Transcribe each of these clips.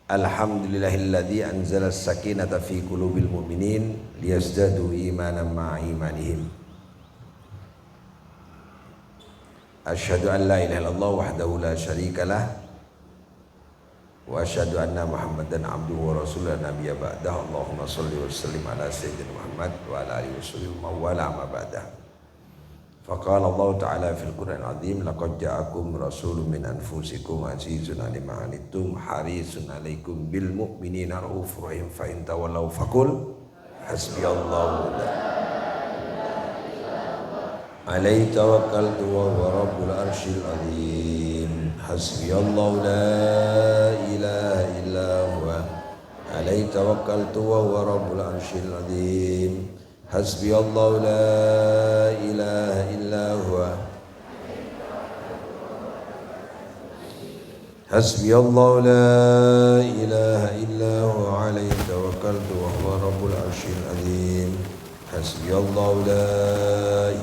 Alhamdulillahilladzi anzala as-sakinata fi qulubil mu'minin liyazdadu imanan ma'a imanihim. Asyhadu an la ilaha illallah wahdahu la syarikalah wa asyhadu anna Muhammadan abduhu wa rasuluhu nabiyya ba'dah. Allahumma shalli wa sallim ala sayyidina Muhammad wa ala alihi wasallam wa wala amma ba'dah. Faqala Allah Ta'ala fil Qur'an al-Azim, laqad ja'akum rasulun min anfusikum azizun 'alima 'anittum harisun 'alaikum bil mu'minina raufur rahim fa in tawallaw faqul hasbiyallahu la alaihi tawakkaltu wa huwa rabbul arsyil azim. Hasbiyallahu la ilaha illa huwa alaihi tawakkaltu wa huwa rabbul arsyil azim. Hasbiyallahu la ilaha illa huwa Hasbiyallahu la ilaha illa huwa alayhi tawakkaltu wa huwa rabbul arsyil azim. Hasbiyallahu la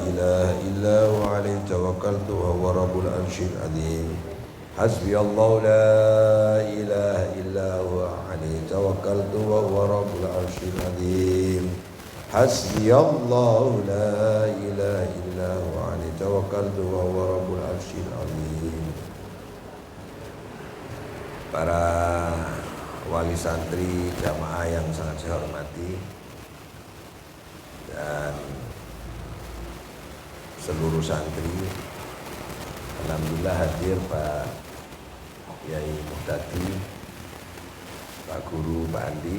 ilaha illa huwa alayhi tawakkaltu wa huwa rabbul arsyil azim. Hasbiyallahu la ilaha illa huwa alayhi tawakkaltu wa huwa rabbul arsyil azim. Hasbiyallahu la ilaha illa huwa alayhi tawakkaltu wa huwa rabbul arsyil azim. Para wali santri jamaah yang sangat saya hormati dan seluruh santri, alhamdulillah hadir Pak Yai Muhtadi, Pak Guru, Pak Andi.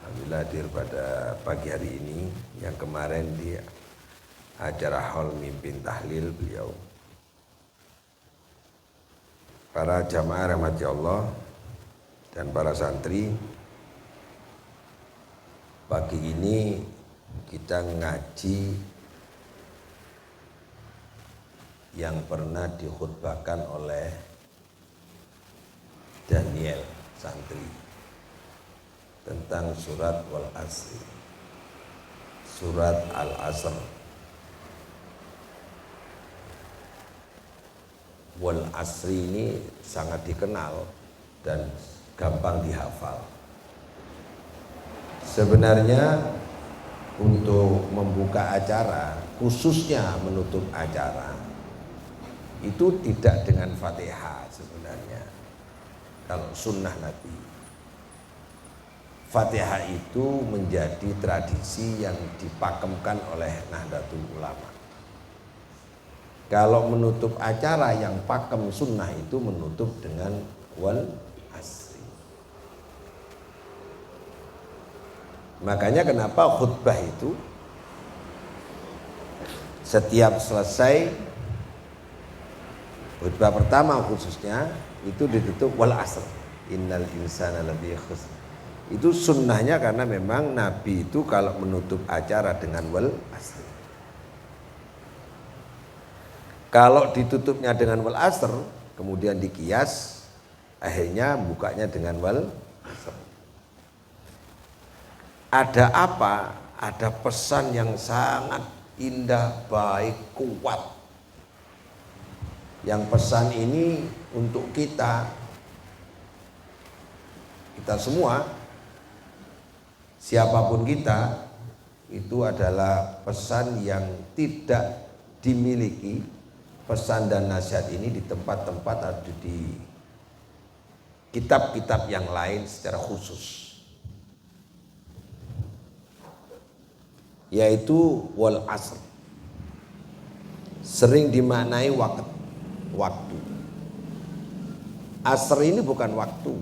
Alhamdulillah hadir pada pagi hari ini, yang kemarin di acara haul mimpin tahlil beliau. Para jamaah rahmati Allah dan para santri, pagi ini kita ngaji yang pernah dikhutbahkan oleh Daniel santri tentang surat wal asri, surat al-asr. Wal asri ini sangat dikenal dan gampang dihafal. Sebenarnya untuk membuka acara, khususnya menutup acara, itu tidak dengan Fatihah sebenarnya. Kalau sunnah Nabi, Fatihah itu menjadi tradisi yang dipakemkan oleh Nahdlatul Ulama. Kalau menutup acara yang pakem sunnah itu menutup dengan wal asri. Makanya kenapa khutbah itu setiap selesai khutbah pertama khususnya itu ditutup wal asr. Innal insana lafi khusr. Itu sunnahnya karena memang Nabi itu kalau menutup acara dengan wal asr. Kalau ditutupnya dengan wal asr, kemudian dikias, akhirnya bukanya dengan wal asr. Ada apa? Ada pesan yang sangat indah, baik, kuat. Yang pesan ini untuk kita semua, siapapun kita, itu adalah pesan yang tidak dimiliki. Pesan dan nasihat ini di tempat-tempat atau di kitab-kitab yang lain secara khusus, yaitu wal asr. Sering dimaknai waktu. Asr ini bukan waktu,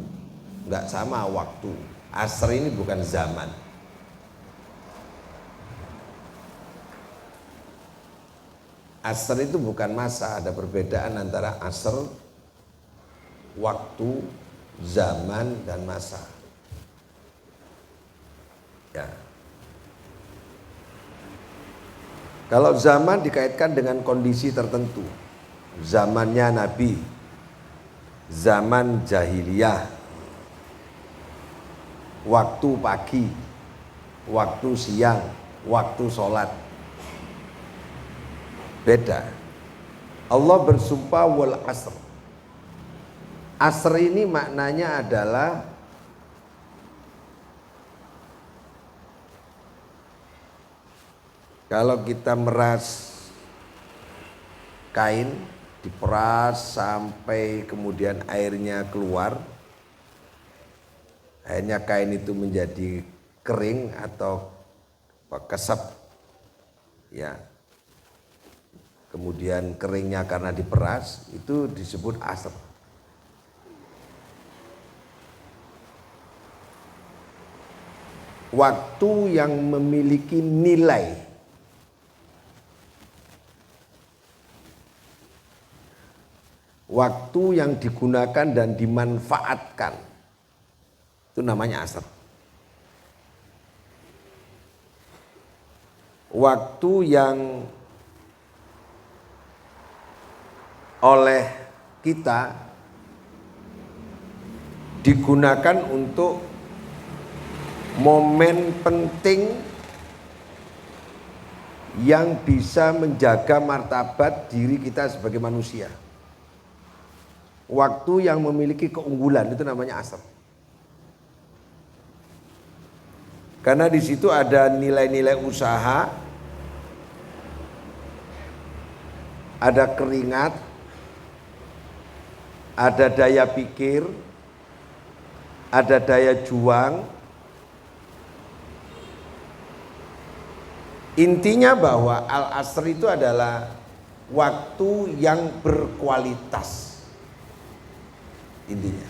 nggak sama waktu. Asr ini bukan zaman. Asr itu bukan masa, ada perbedaan antara asr, waktu, zaman, dan masa. Ya. Kalau zaman dikaitkan dengan kondisi tertentu, zamannya Nabi, zaman jahiliyah, waktu pagi, waktu siang, waktu sholat. Beda. Allah bersumpah wal asr. Asr ini maknanya adalah kalau kita meras kain, diperas sampai kemudian airnya keluar, akhirnya kain itu menjadi kering atau kesep, ya. Kemudian keringnya karena diperas, itu disebut asr. Waktu yang memiliki nilai. Waktu yang digunakan dan dimanfaatkan. Itu namanya asr. Waktu yang oleh kita digunakan untuk momen penting yang bisa menjaga martabat diri kita sebagai manusia. Waktu yang memiliki keunggulan itu namanya asr. Karena di situ ada nilai-nilai usaha, ada keringat, ada daya pikir, ada daya juang. Intinya bahwa al-asr itu adalah waktu yang berkualitas. Intinya.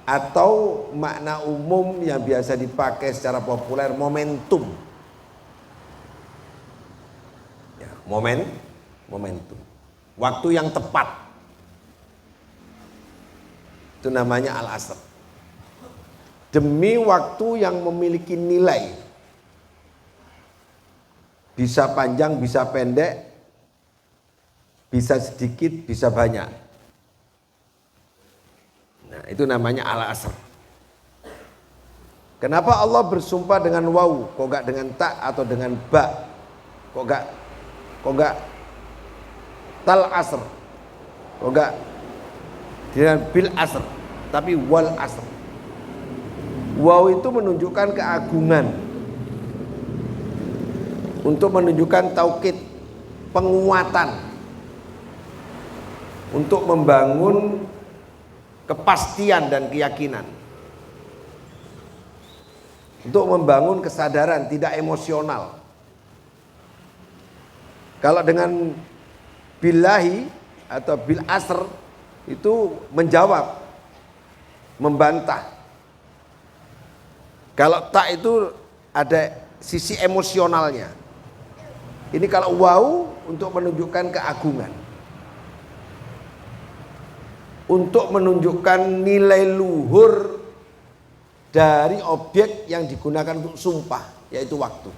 Atau makna umum yang biasa dipakai secara populer, momentum. Ya, momentum. Waktu yang tepat. Itu namanya al-asr. Demi waktu yang memiliki nilai. Bisa panjang, bisa pendek, bisa sedikit, bisa banyak. Nah, itu namanya al-asr. Kenapa Allah bersumpah dengan waw, kok gak dengan ta atau dengan ba? Kok gak tal asr? Kok gak dengan bil asr, tapi wal asr. Waw itu menunjukkan keagungan, untuk menunjukkan taukid, penguatan, untuk membangun kepastian dan keyakinan, untuk membangun kesadaran, tidak emosional. Kalau dengan billahi atau bil asr itu menjawab, membantah. Kalau tak itu ada sisi emosionalnya. Ini kalau waw untuk menunjukkan keagungan, untuk menunjukkan nilai luhur dari objek yang digunakan untuk sumpah, yaitu waktu.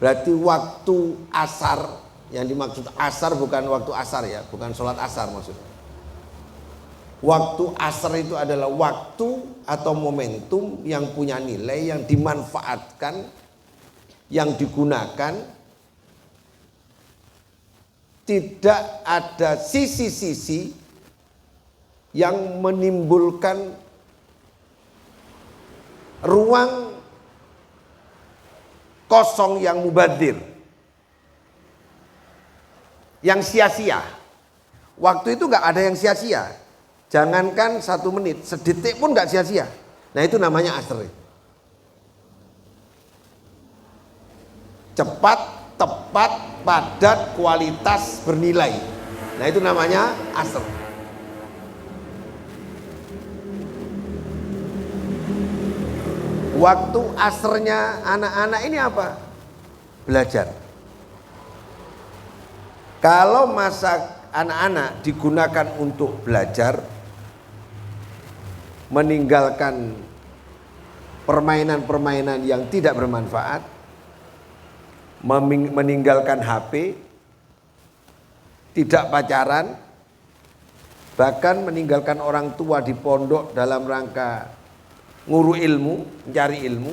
Berarti waktu asar, yang dimaksud asar bukan waktu asar ya, bukan sholat asar maksudnya. Waktu asar itu adalah waktu atau momentum yang punya nilai, yang dimanfaatkan, yang digunakan. Tidak ada sisi-sisi yang menimbulkan ruang kosong yang mubadir, yang sia-sia. Waktu itu gak ada yang sia-sia. Jangankan 1 menit, sedetik pun gak sia-sia. Nah itu namanya asr. Cepat, tepat, padat, kualitas, bernilai. Nah itu namanya asr. Waktu asrnya anak-anak ini apa? Belajar. Kalau masa anak-anak digunakan untuk belajar, meninggalkan permainan-permainan yang tidak bermanfaat, meninggalkan HP, tidak pacaran, bahkan meninggalkan orang tua di pondok dalam rangka nguru ilmu, mencari ilmu,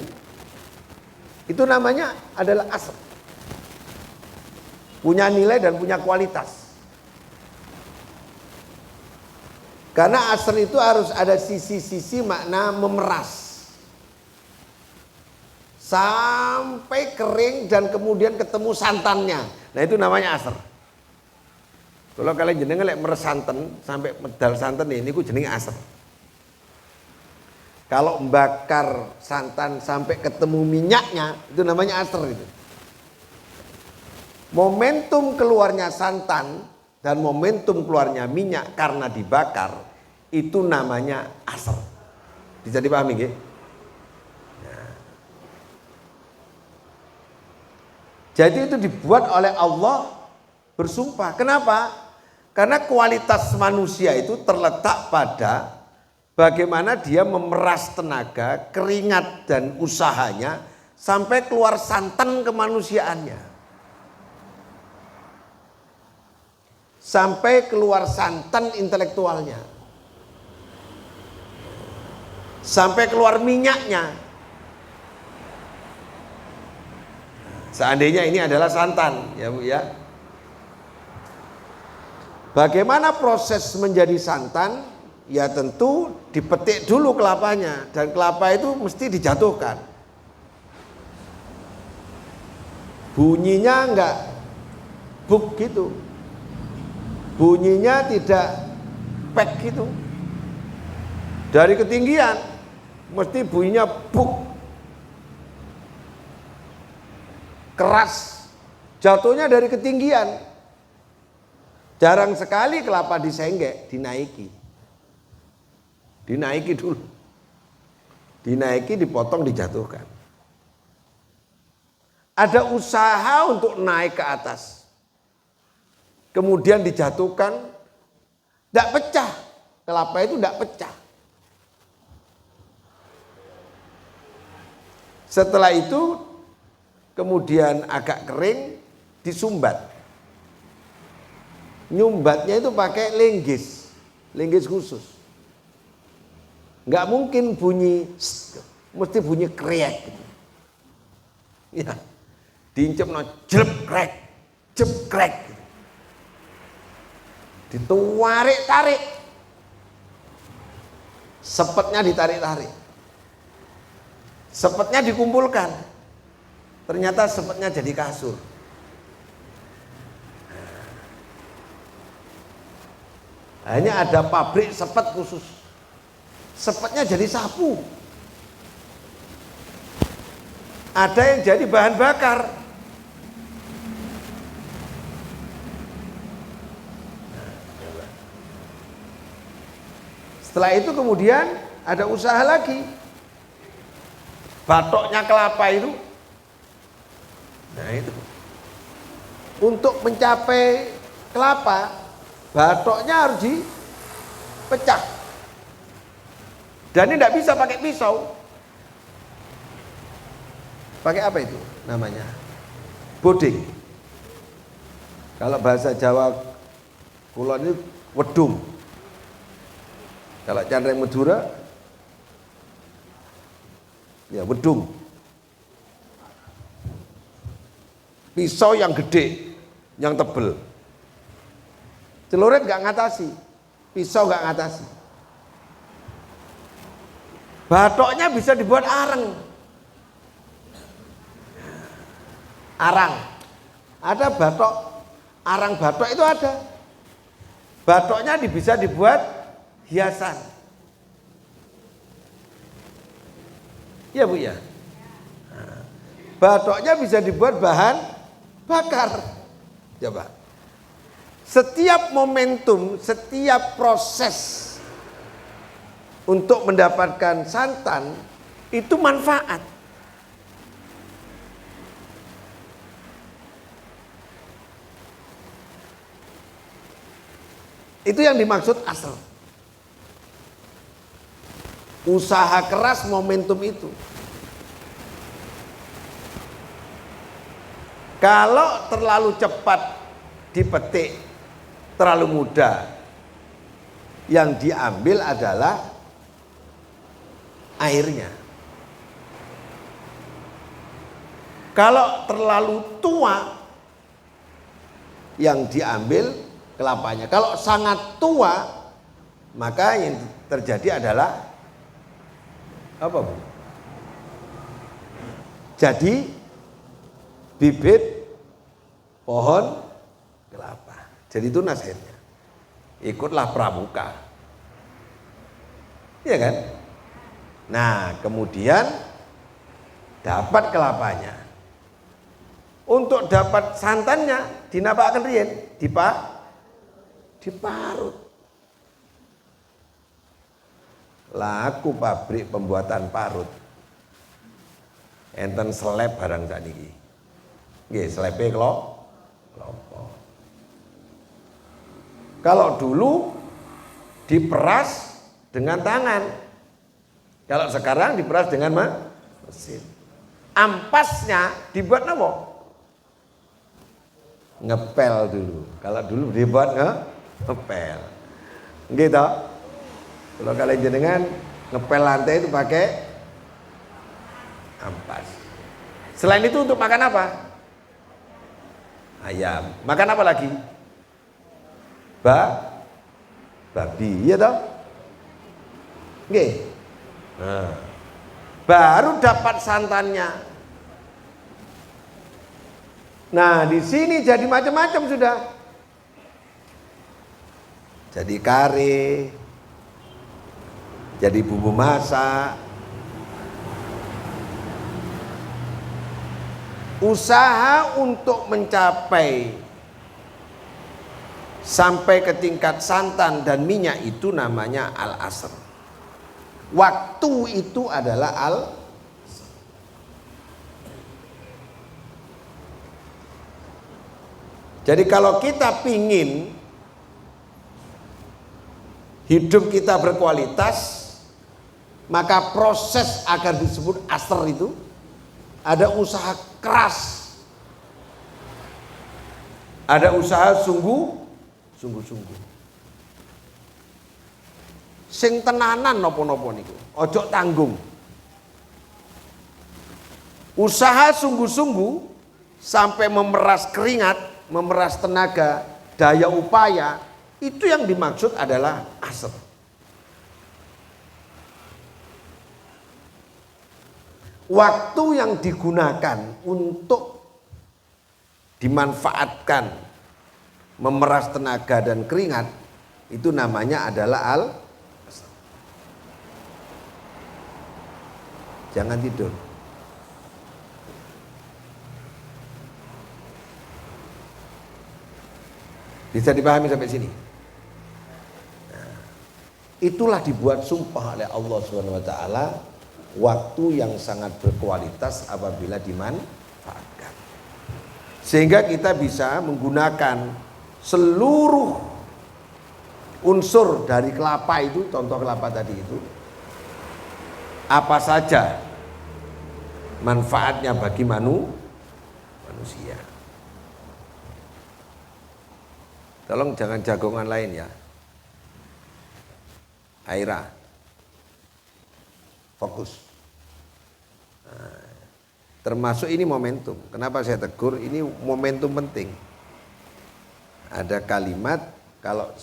itu namanya adalah asr. punya nilai dan punya kualitas. Karena asr itu harus ada sisi-sisi makna memeras. Sampai kering dan kemudian ketemu santannya. Nah itu namanya asr. Kalau kalian jenengan lek meres santen sampai medal santen ini ku jenenge asr. Kalau bakar santan sampai ketemu minyaknya itu namanya asr itu. Momentum keluarnya santan dan momentum keluarnya minyak karena dibakar itu namanya asr. Bisa dipahami nggih? Jadi itu dibuat oleh Allah bersumpah. Kenapa? Karena kualitas manusia itu terletak pada bagaimana dia memeras tenaga, keringat dan usahanya sampai keluar santan kemanusiaannya. Sampai keluar santan intelektualnya. Sampai keluar minyaknya. Seandainya ini adalah santan, ya Bu ya. Bagaimana proses menjadi santan? Ya tentu dipetik dulu kelapanya dan kelapa itu mesti dijatuhkan. Bunyinya enggak buk gitu. Bunyinya tidak pek gitu. Dari ketinggian mesti bunyinya buk. Keras, jatuhnya dari ketinggian. Jarang sekali kelapa disenggek, dinaiki. Dinaiki dulu. Dinaiki, dipotong, dijatuhkan. Ada usaha untuk naik ke atas. Kemudian dijatuhkan, tidak pecah. Kelapa itu tidak pecah. Setelah itu kemudian agak kering, disumbat. Nyumbatnya itu pakai linggis, linggis khusus. Nggak mungkin bunyi, mesti bunyi kriek. Gitu. Ya, diincep no jelep krek, jep krek. Gitu. Ditarik-tarik, sepetnya ditarik-tarik, sepetnya dikumpulkan. Ternyata sepetnya jadi kasur. Hanya ada pabrik sepet khusus. Sepetnya jadi sapu. Ada yang jadi bahan bakar. Setelah itu kemudian ada usaha lagi. Batoknya kelapa itu. Nah itu. Untuk mencapai kelapa, batoknya harus dipecah. Dan ini tidak bisa pakai pisau. Pakai apa itu namanya? Boding. Kalau bahasa Jawa kulon itu wedung. Kalau Candreng Madura, ya wedung. Pisau yang gede, yang tebel. Celurit nggak ngatasi, pisau nggak ngatasi. Batoknya bisa dibuat arang. Arang. Ada batok, arang batok itu ada. Batoknya bisa dibuat hiasan. Ya Bu ya. Batoknya bisa dibuat bahan bakar. Coba. Setiap momentum, setiap proses untuk mendapatkan santan itu manfaat. Itu yang dimaksud asr. Usaha keras momentum itu. Kalau terlalu cepat dipetik, terlalu mudah, yang diambil adalah airnya. Kalau terlalu tua, yang diambil kelapanya. Kalau sangat tua, maka yang terjadi adalah apa, Bu? Jadi bibit pohon kelapa. Jadi itu nasihatnya. Ikutlah pramuka. Iya kan? Nah, kemudian dapat kelapanya. Untuk dapat santannya dinapakan riyen, diparut. Laku pabrik pembuatan parut. Enten seleb barang sakniki. Nggih, selebe klopo. Kalau dulu diperas dengan tangan. Kalau sekarang diperas dengan mesin. Ampasnya dibuat apa? Ngepel dulu. Kalau dulu dibuat ngepel. Nggih toh? Kalau kalian jenengan ngepel lantai itu pakai ampas. Selain itu untuk makan apa? Ayam. Makan apa lagi? Babi, iya toh? Nggih. Nah, baru dapat santannya. Nah, di sini jadi macam-macam sudah. Jadi kare, jadi bumbu masak. Usaha untuk mencapai sampai ke tingkat santan dan minyak itu namanya al-asr. Waktu itu adalah Jadi kalau kita pingin hidup kita berkualitas, maka proses agar disebut asr itu ada usaha keras, ada usaha sungguh-sungguh. Sing tenanan nopo-nopo niku, ojo tanggung. Usaha sungguh-sungguh sampai memeras keringat, memeras tenaga, daya upaya, itu yang dimaksud adalah asr. Waktu yang digunakan untuk dimanfaatkan memeras tenaga dan keringat itu namanya adalah jangan tidur. Bisa dipahami sampai sini? Nah, itulah dibuat sumpah oleh Allah Subhanahu wa taala, waktu yang sangat berkualitas apabila dimanfaatkan. Sehingga kita bisa menggunakan seluruh unsur dari kelapa itu, contoh kelapa tadi itu, apa saja manfaatnya bagi manusia. Tolong jangan jagongan lain ya. Aira, fokus. Nah, termasuk ini momentum. Kenapa saya tegur? Ini momentum penting. Ada kalimat kalau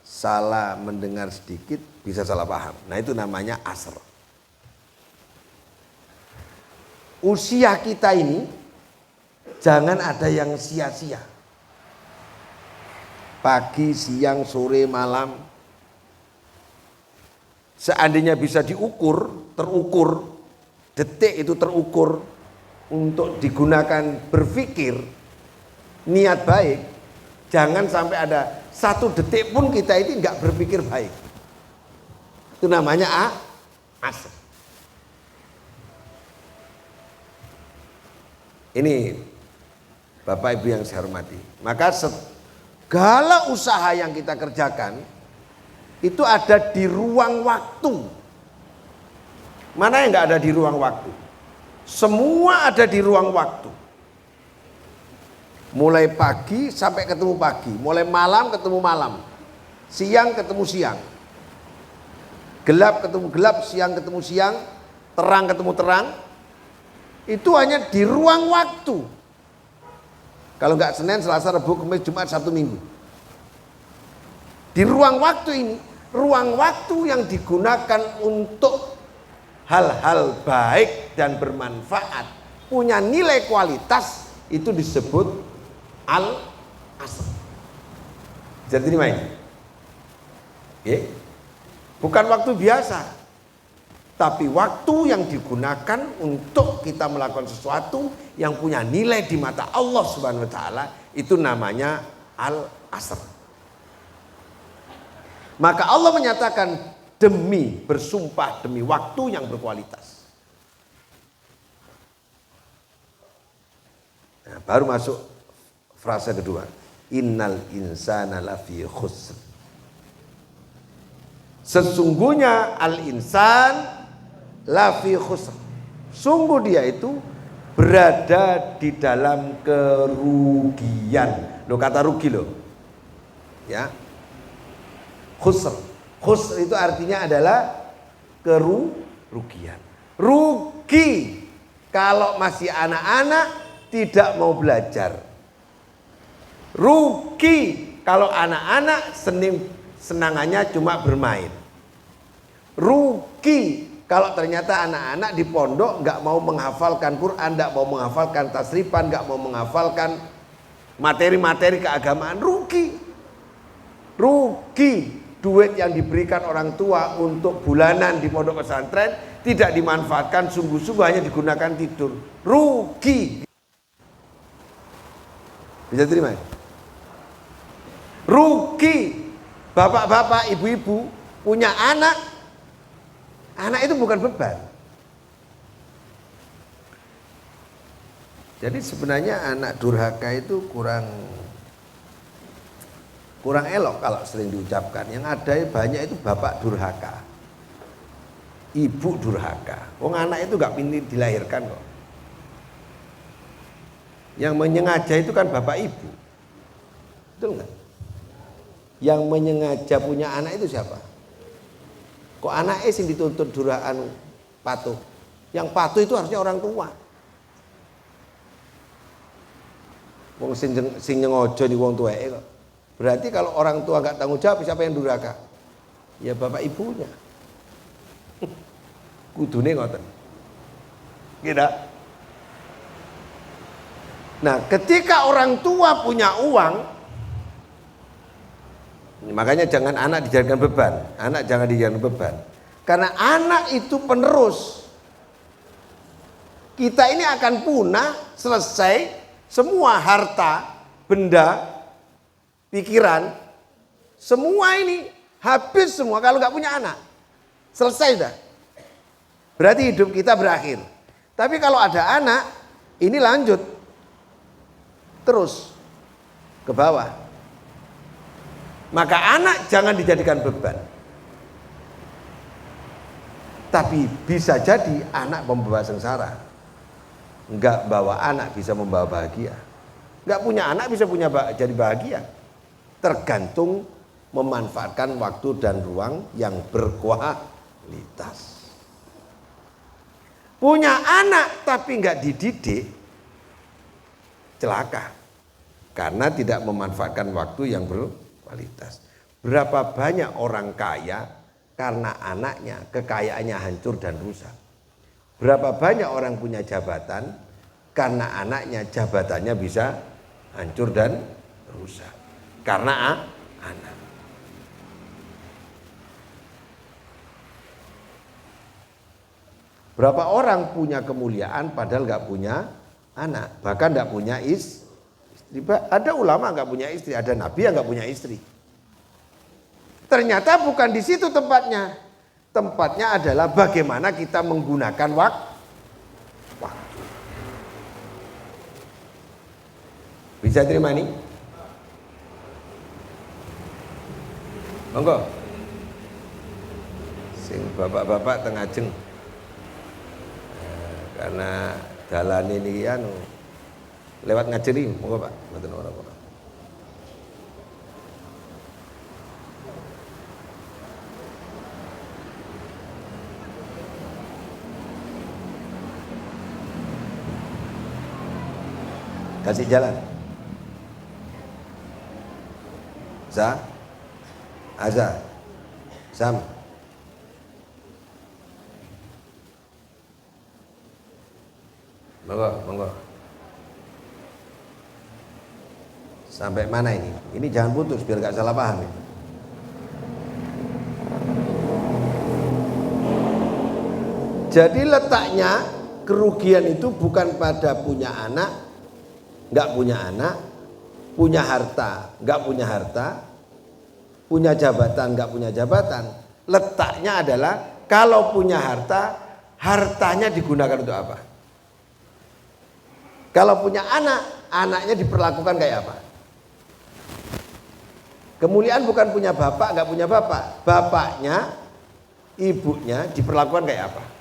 salah mendengar sedikit bisa salah paham. Nah itu namanya asr. Usia kita ini jangan ada yang sia-sia. Pagi, siang, sore, malam. Seandainya bisa diukur, terukur, detik itu terukur untuk digunakan berpikir, niat baik, jangan sampai ada satu detik pun kita ini enggak berpikir baik. Itu namanya asr. Ini Bapak Ibu yang saya hormati. Maka segala usaha yang kita kerjakan itu ada di ruang waktu. Mana yang enggak ada di ruang waktu? Semua ada di ruang waktu. Mulai pagi sampai ketemu pagi, mulai malam ketemu malam, siang ketemu siang, gelap ketemu gelap, siang ketemu siang, terang ketemu terang. Itu hanya di ruang waktu. Kalau nggak Senin, Selasa, Rabu, Kamis, Jumat, Sabtu, Minggu. Di ruang waktu ini, ruang waktu yang digunakan untuk hal-hal baik dan bermanfaat, punya nilai kualitas, itu disebut al-asr. Bisa terima ini? Ya. Bukan waktu biasa, tapi waktu yang digunakan untuk kita melakukan sesuatu yang punya nilai di mata Allah Subhanahu wa taala, itu namanya al-asr. Maka Allah menyatakan demi, bersumpah demi waktu yang berkualitas. Nah, baru masuk frase kedua. Innal insana lafi khusr. Sesungguhnya al-insan lafi khusr. Sungguh dia itu berada di dalam kerugian. Loh, kata rugi loh. Ya. Khusr. Khusr itu artinya adalah kerugian. Rugi kalau masih anak-anak tidak mau belajar. Rugi kalau anak-anak senangannya cuma bermain. Rugi kalau ternyata anak-anak di pondok nggak mau menghafalkan Quran, nggak mau menghafalkan tasrifan, nggak mau menghafalkan materi-materi keagamaan. Rugi duit yang diberikan orang tua untuk bulanan di pondok pesantren tidak dimanfaatkan sungguh-sungguh, hanya digunakan tidur. Rugi. Bisa terima? Rugi bapak-bapak, ibu-ibu punya anak itu bukan beban. Jadi sebenarnya anak durhaka itu kurang elok kalau sering diucapkan. Yang ada banyak itu bapak durhaka, ibu durhaka. Wong anak itu gak pintar dilahirkan kok. Yang menyengaja itu kan bapak ibu, betul nggak? Yang menyengaja punya anak itu siapa? Kok anaknya sing dituntut durhaan patuh? Yang patuh itu harusnya orang tua. Wong sing nyengojo di wong tuweke kok. Berarti kalau orang tua nggak tanggung jawab, siapa yang durhaka? Ya bapak ibunya. Kudune ngoten. Gitu. Nah, ketika orang tua punya uang, makanya jangan anak dijadikan beban. Anak jangan dijadikan beban. Karena anak itu penerus. Kita ini akan punah selesai semua harta, benda, pikiran, semua ini habis semua kalau nggak punya anak. Selesai dah. Berarti hidup kita berakhir. Tapi kalau ada anak, ini lanjut terus ke bawah. Maka anak jangan dijadikan beban. Tapi bisa jadi anak membawa sengsara. Enggak bawa anak bisa membawa bahagia. Enggak punya anak bisa jadi bahagia. Tergantung memanfaatkan waktu dan ruang yang berkualitas. Punya anak tapi enggak dididik, celaka. Karena tidak memanfaatkan waktu yang berkualitas. Berapa banyak orang kaya karena anaknya kekayaannya hancur dan rusak. Berapa banyak orang punya jabatan karena anaknya jabatannya bisa hancur dan rusak. Karena anak. Berapa orang punya kemuliaan padahal nggak punya anak, bahkan nggak punya istri. Ada ulama nggak punya istri, ada nabi yang nggak punya istri. Ternyata bukan di situ tempatnya. Tempatnya adalah bagaimana kita menggunakan waktu. Bisa terima ini? Monggo. Sing bapak-bapak tengah jeng. Karena jalan ini anu lewat ngajeri, monggo Pak, mboten ora-ora. Kasih jalan. Aza. Sam. Monggo. Sampai mana ini? Ini jangan putus biar gak salah paham ya. Jadi letaknya kerugian itu bukan pada punya anak, nggak punya anak, punya harta, nggak punya harta, punya jabatan, nggak punya jabatan. Letaknya adalah kalau punya harta, hartanya digunakan untuk apa? Kalau punya anak, anaknya diperlakukan kayak apa? Kemuliaan bukan punya bapak, nggak punya bapak. Bapaknya, ibunya diperlakukan kayak apa?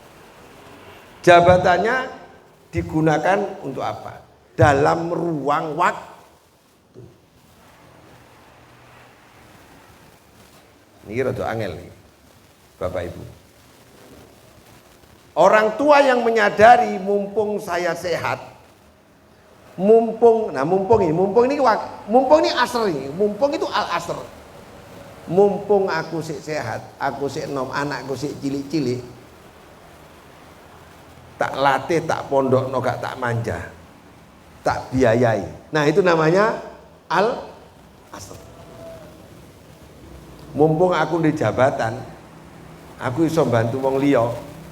Jabatannya digunakan untuk apa? Dalam ruang waktu. Ini rada angel nih, Bapak Ibu. Orang tua yang menyadari mumpung saya sehat, mumpung ini asr ini, mumpung itu al asr. Mumpung aku sik sehat, aku sik nom, anakku sik cilik-cilik, tak latih, tak pondok, no gak tak manja, tak biayai. Nah itu namanya al asr. Mumpung aku di jabatan, aku bisa bantu wong liya,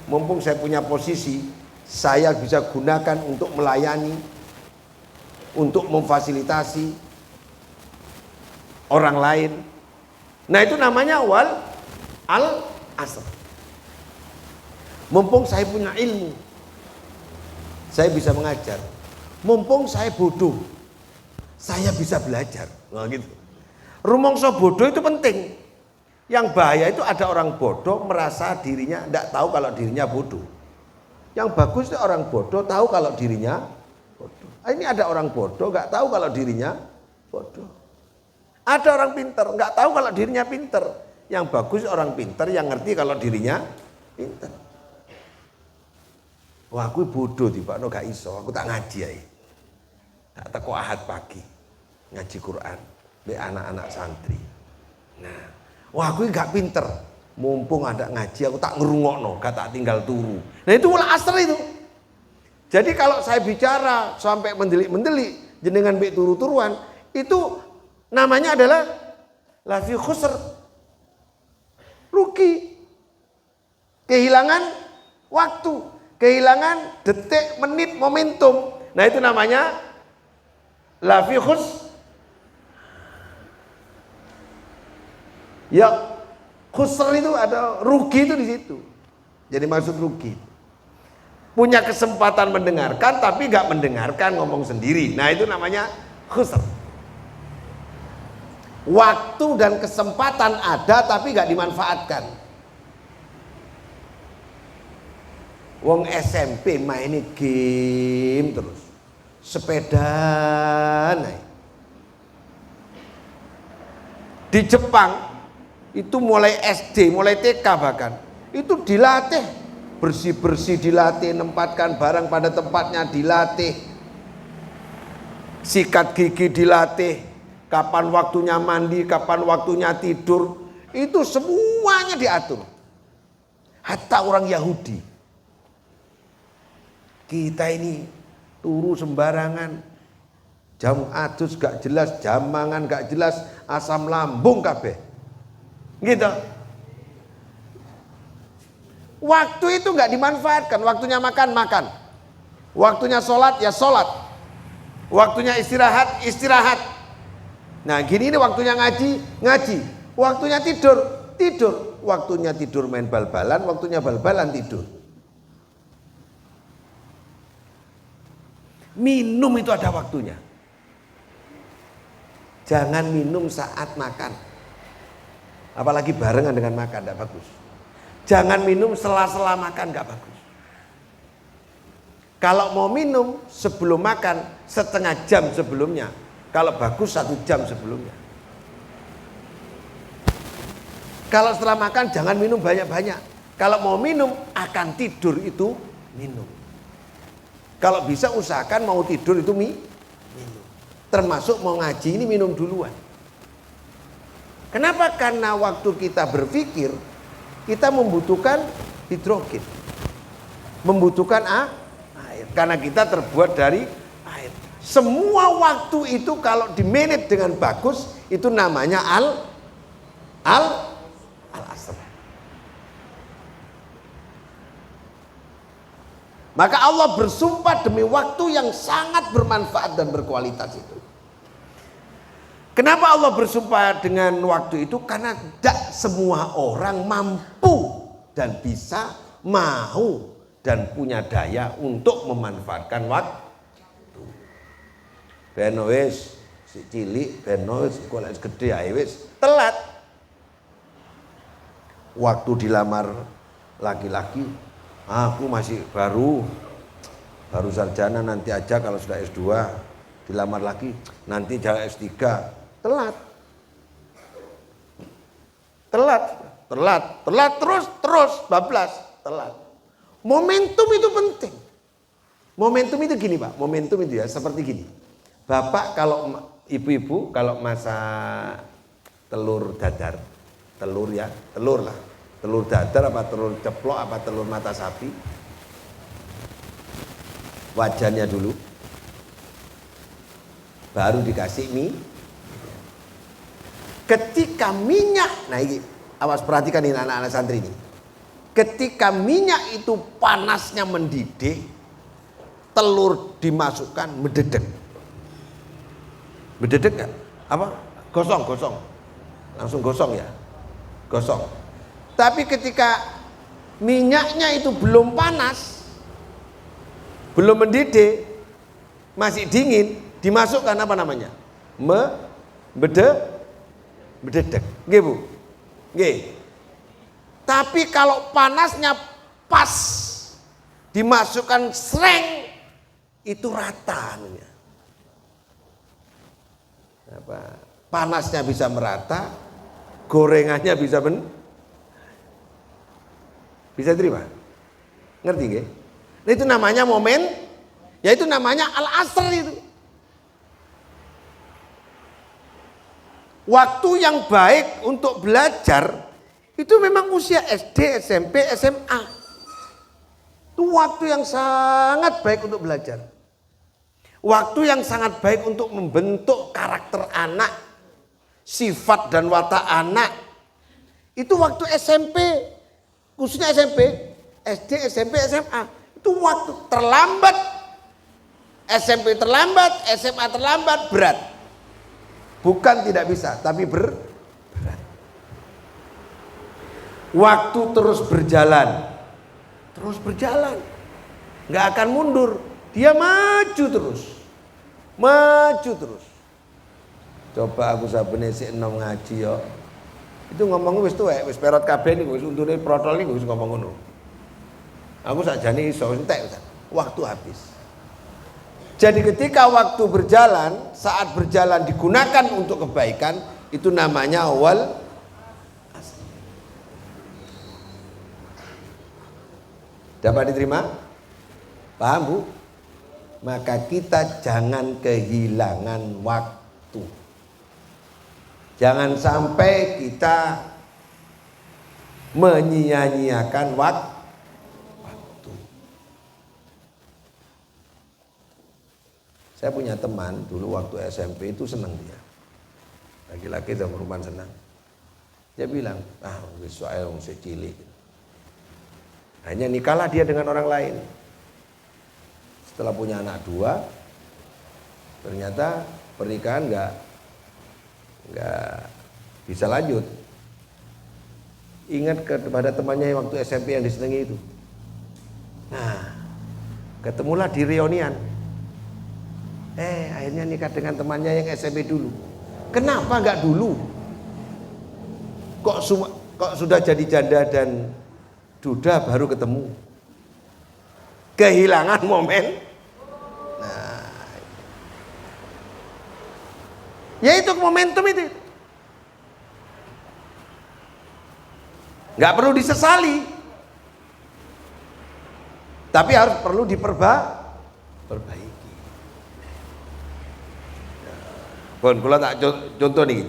mumpung saya punya posisi, saya bisa gunakan untuk melayani, untuk memfasilitasi orang lain. Nah itu namanya al asr. Mumpung saya punya ilmu, saya bisa mengajar. Mumpung saya bodoh, saya bisa belajar. Nah gitu. Rumongso bodoh itu penting. Yang bahaya itu ada orang bodoh merasa dirinya tidak tahu kalau dirinya bodoh. Yang bagus itu orang bodoh tahu kalau dirinya bodoh. Ini ada orang bodoh nggak tahu kalau dirinya bodoh. Ada orang pinter nggak tahu kalau dirinya pinter. Yang bagus orang pinter yang ngerti kalau dirinya pinter. Wah aku bodoh tiba no gak iso, aku tak ngaji ya. Tak teko ahad pagi ngaji Quran be anak-anak santri. Nah, wah aku gak pinter, mumpung ada ngaji aku tak ngerungokno, gak tak tinggal turu. Nah itu ulah asr itu. Jadi kalau saya bicara sampai mendelik-mendelik jenengan be turu-turuan, itu namanya adalah lafi khusr, rugi, kehilangan waktu, kehilangan detik, menit, momentum. Nah itu namanya lafi khusr. Ya khusr itu ada rugi itu di situ. Jadi maksud rugi. Punya kesempatan mendengarkan tapi gak mendengarkan, ngomong sendiri. Nah itu namanya khusr. Waktu dan kesempatan ada tapi gak dimanfaatkan. Wong SMP main game terus, sepeda naik. Di Jepang itu mulai SD, mulai TK bahkan itu dilatih, bersih-bersih dilatih, nempatkan barang pada tempatnya dilatih, sikat gigi dilatih, kapan waktunya mandi, kapan waktunya tidur, itu semuanya diatur. Hatta orang Yahudi. Kita ini turu sembarangan, jam adus gak jelas, jam mangan gak jelas, asam lambung kabeh. Gitu. Waktu itu nggak dimanfaatkan. Waktunya makan, makan. Waktunya sholat, ya sholat. Waktunya istirahat, istirahat. Nah gini ini waktunya ngaji, ngaji. Waktunya tidur, tidur. Waktunya tidur main bal-balan, waktunya bal-balan tidur. Minum itu ada waktunya. Jangan minum saat makan. Apalagi barengan dengan makan, tidak bagus. Jangan minum sela-sela makan, tidak bagus. Kalau mau minum sebelum makan setengah jam sebelumnya. Kalau bagus 1 jam sebelumnya. Kalau setelah makan jangan minum banyak-banyak. Kalau mau minum akan tidur itu minum. Kalau bisa usahakan mau tidur itu minum. Termasuk mau ngaji ini minum duluan. Kenapa? Karena waktu kita berpikir, kita membutuhkan hidrogen, membutuhkan air, karena kita terbuat dari air. Semua waktu itu kalau dimanage dengan bagus, itu namanya al-asr. Maka Allah bersumpah demi waktu yang sangat bermanfaat dan berkualitas itu. Kenapa Allah bersumpah dengan waktu itu? Karena tidak semua orang mampu dan bisa, mau dan punya daya untuk memanfaatkan waktu. Ben wis si cilik, ben wis golek gede ae wis telat. Waktu dilamar laki-laki, aku masih baru sarjana, nanti aja kalau sudah S2. Dilamar lagi, nanti jangan S3. Telat terus bablas, telat. Momentum itu penting. Momentum itu gini Pak, momentum itu ya seperti gini. Bapak kalau ibu-ibu kalau masak telur dadar, telur lah. Telur dadar apa telur ceplok apa telur mata sapi. Wajannya dulu. Baru dikasih mie. Ketika minyak, nah ini awas perhatikan ini anak-anak santri ini. Ketika minyak itu panasnya mendidih, telur dimasukkan mendedek. Mendedek nggak? Apa? Gosong. Langsung gosong ya. Gosong. Tapi ketika minyaknya itu belum panas, belum mendidih, masih dingin, dimasukkan apa namanya? Mendedek. Nggih Bu? Nggih. Tapi kalau panasnya pas, dimasukkan sreng, itu rata anunya. Apa? Panasnya bisa merata, gorengannya bisa terima. Ngerti nggih? Nah, itu namanya momen, yaitu namanya al-asr itu. Waktu yang baik untuk belajar itu memang usia SD, SMP, SMA. Itu waktu yang sangat baik untuk belajar. Waktu yang sangat baik untuk membentuk karakter anak, sifat dan watak anak. Itu waktu SMP, khususnya SMP, SD, SMP, SMA. Itu waktu terlambat. SMP terlambat, SMA terlambat, berat. Bukan tidak bisa, tapi berat. Waktu terus berjalan, nggak akan mundur, dia maju terus. Coba aku sabene sik enom ngaji yo, itu ngomong wis tuwek, wis perot kabeh niku, wis untune protol niku wis ngomong ngono. Aku sakjane iso entek, waktu habis. Jadi ketika waktu berjalan, saat berjalan digunakan untuk kebaikan, itu namanya awal. Dapat diterima? Paham Bu? Maka kita jangan kehilangan waktu. Jangan sampai kita menyia-nyiakan waktu. Saya punya teman dulu waktu SMP itu senang dia. Laki-laki sama perempuan senang. Dia bilang, wis soal wong cilik. Hanya nikahlah dia dengan orang lain. Setelah punya anak 2, ternyata pernikahan nggak bisa lanjut. Ingat kepada temannya yang waktu SMP yang disenangi itu. Nah, ketemulah di reunian. Akhirnya nikah dengan temannya yang SMP dulu. Kenapa nggak dulu? Kok sudah jadi janda dan duda baru ketemu? Kehilangan momen. Nah, yaitu momentum itu. Nggak perlu disesali, tapi harus perlu diperbaiki. Pun kula tak contoh niki.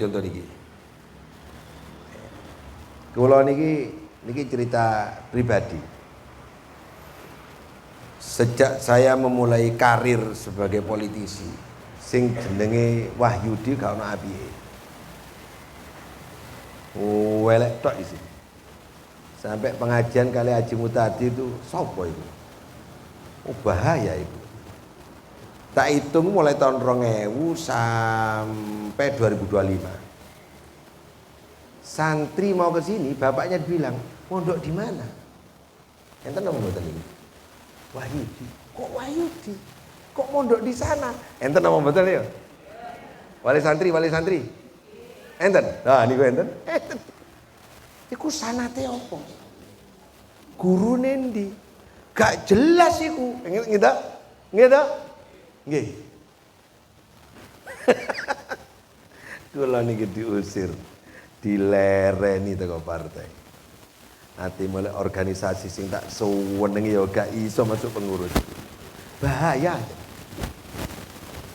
Kula niki cerita pribadi. Sejak saya memulai karir sebagai politisi, sing jenenge Wahyudi gak ono apike. Welek tok isi. Sampai pengajian kali Haji Mutadi itu sopo itu? Bahaya itu. Tak hitung mulai tahun 2000 sampai 2025. Santri mau ke sini, bapaknya bilang, "Mondok di mana?" Enten napa mboten iki? Wahyudi. Kok Wahyudi? Kok mondok di sana? Enten napa mboten ya? Wali santri. Enten. Nah niku enten. Enten. Iku sanate apa? Gurune ndi? Gak jelas iku. Nggih ta? Nggih ta? Nggih. Kula niki diusir. Dilereni teko partai. Nanti mulai organisasi sing tak sewenengi ya gak iso masuk pengurus. Bahaya.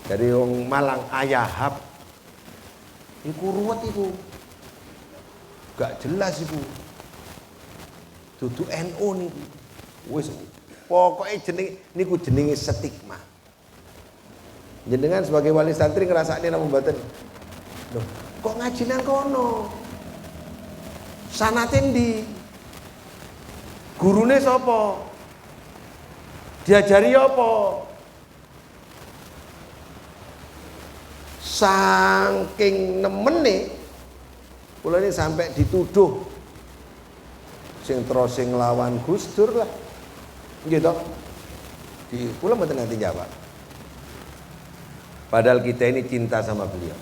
Dari wong Malang Ayahap. Iku ruwet iku. Gak jelas iku. Dudu NU niku. Wis pokoke jenenge stigma. Jenengan sebagai wali santri ngrasakne napa mboten? Loh, kok ngaji nang kono? Sanate ndi? Gurune sapa? Diajari apa? Saking nemene kula ini sampai dituduh sing terus sing nglawan Gus Dur lah. Nggih to? Di kula mboten nanti jawab. Padahal kita ini cinta sama beliau.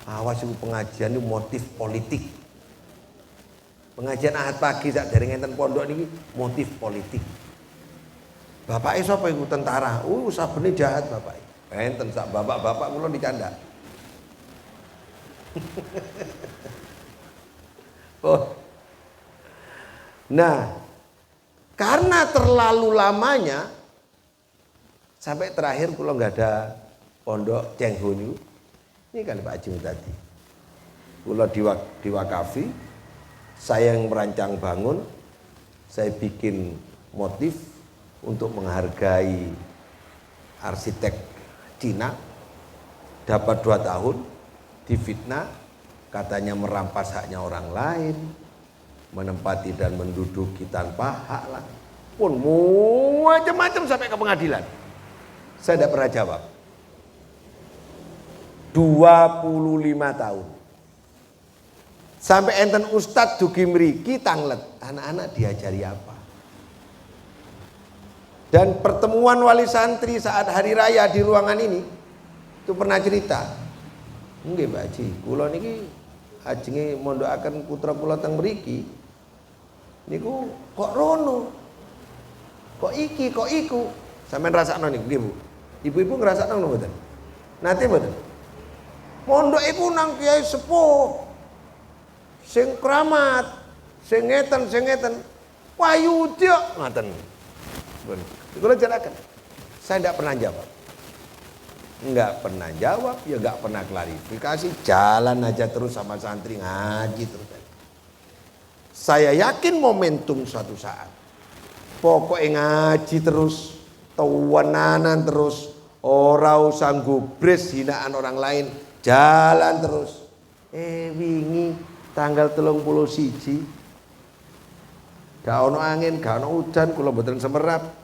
Awas itu pengajian itu motif politik. Pengajian Ahad pagi sak dereng enten pondok niki motif politik. Bapake sapa iku tentara. Sabene jahat bapake. Enten sak bapak-bapak kula dicanda. Oh. Nah, karena terlalu lamanya sampai terakhir kula nggak ada pondok Cengho niku. Ini kali Pak Haji tadi. Kula diwakafi, saya yang merancang bangun, saya bikin motif untuk menghargai arsitek Cina. Dapat 2 tahun, difitnah, katanya merampas haknya orang lain, menempati dan menduduki tanpa hak lah. Pun macam-macam sampai ke pengadilan. Saya tidak pernah jawab. 25 tahun. Sampai enten Ustadz dugi mriki tanglet, anak-anak diajari apa? Dan pertemuan wali santri saat hari raya di ruangan ini itu pernah cerita. Nggih Pak Haji, kula niki ajenge mondokaken putra kula teng mriki. Niku kok rono. Kok iki, kok iku. Sampeyan rasakno niku nggih Bu. Ibu-ibu ngrasakno mboten? Nate mboten? Mondok iku nang kiai sepuh. Sing keramat, sing ngeten. Wahyudi kok ngoten. Pun. Kula jelaken. Saya tidak pernah jawab. Enggak pernah jawab, ya enggak pernah klarifikasi, jalan aja terus sama santri ngaji terus. Saya yakin momentum suatu saat. Pokoknya ngaji terus, tawanan terus, ora usah gubris hinaan orang lain. Jalan terus. Wingi tanggal 31 gak ono angin, gak ono udan, kula mboten semerap.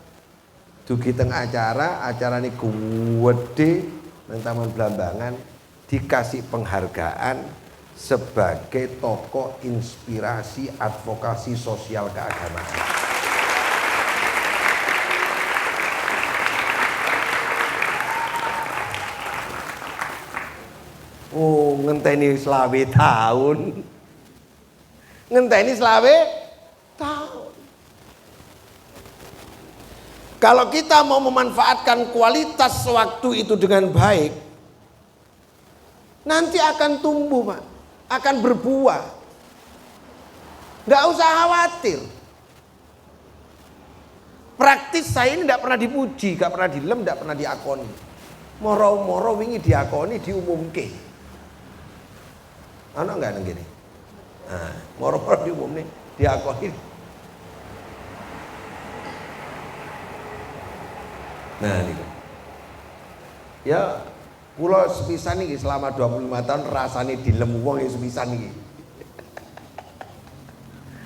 Dugi teng acara ini gede nang Taman Blambangan dikasih penghargaan sebagai tokoh inspirasi advokasi sosial keagamaan. Oh, ngenteni selawe tahun. Ngenteni selawe tahun. Kalau kita mau memanfaatkan kualitas waktu itu dengan baik, nanti akan tumbuh, Pak. Akan berbuah. Nggak usah khawatir. Praktis saya ini tidak pernah dipuji, nggak pernah dilem, tidak pernah diakoni. Moro-moro wingi diakoni, diumumke. Ana enggak nang kene? Nah, moro-moro diumumne diakoni. Nah niku. Ya kula sepisan iki selama 25 tahun rasane dilem wong ya sepisan iki.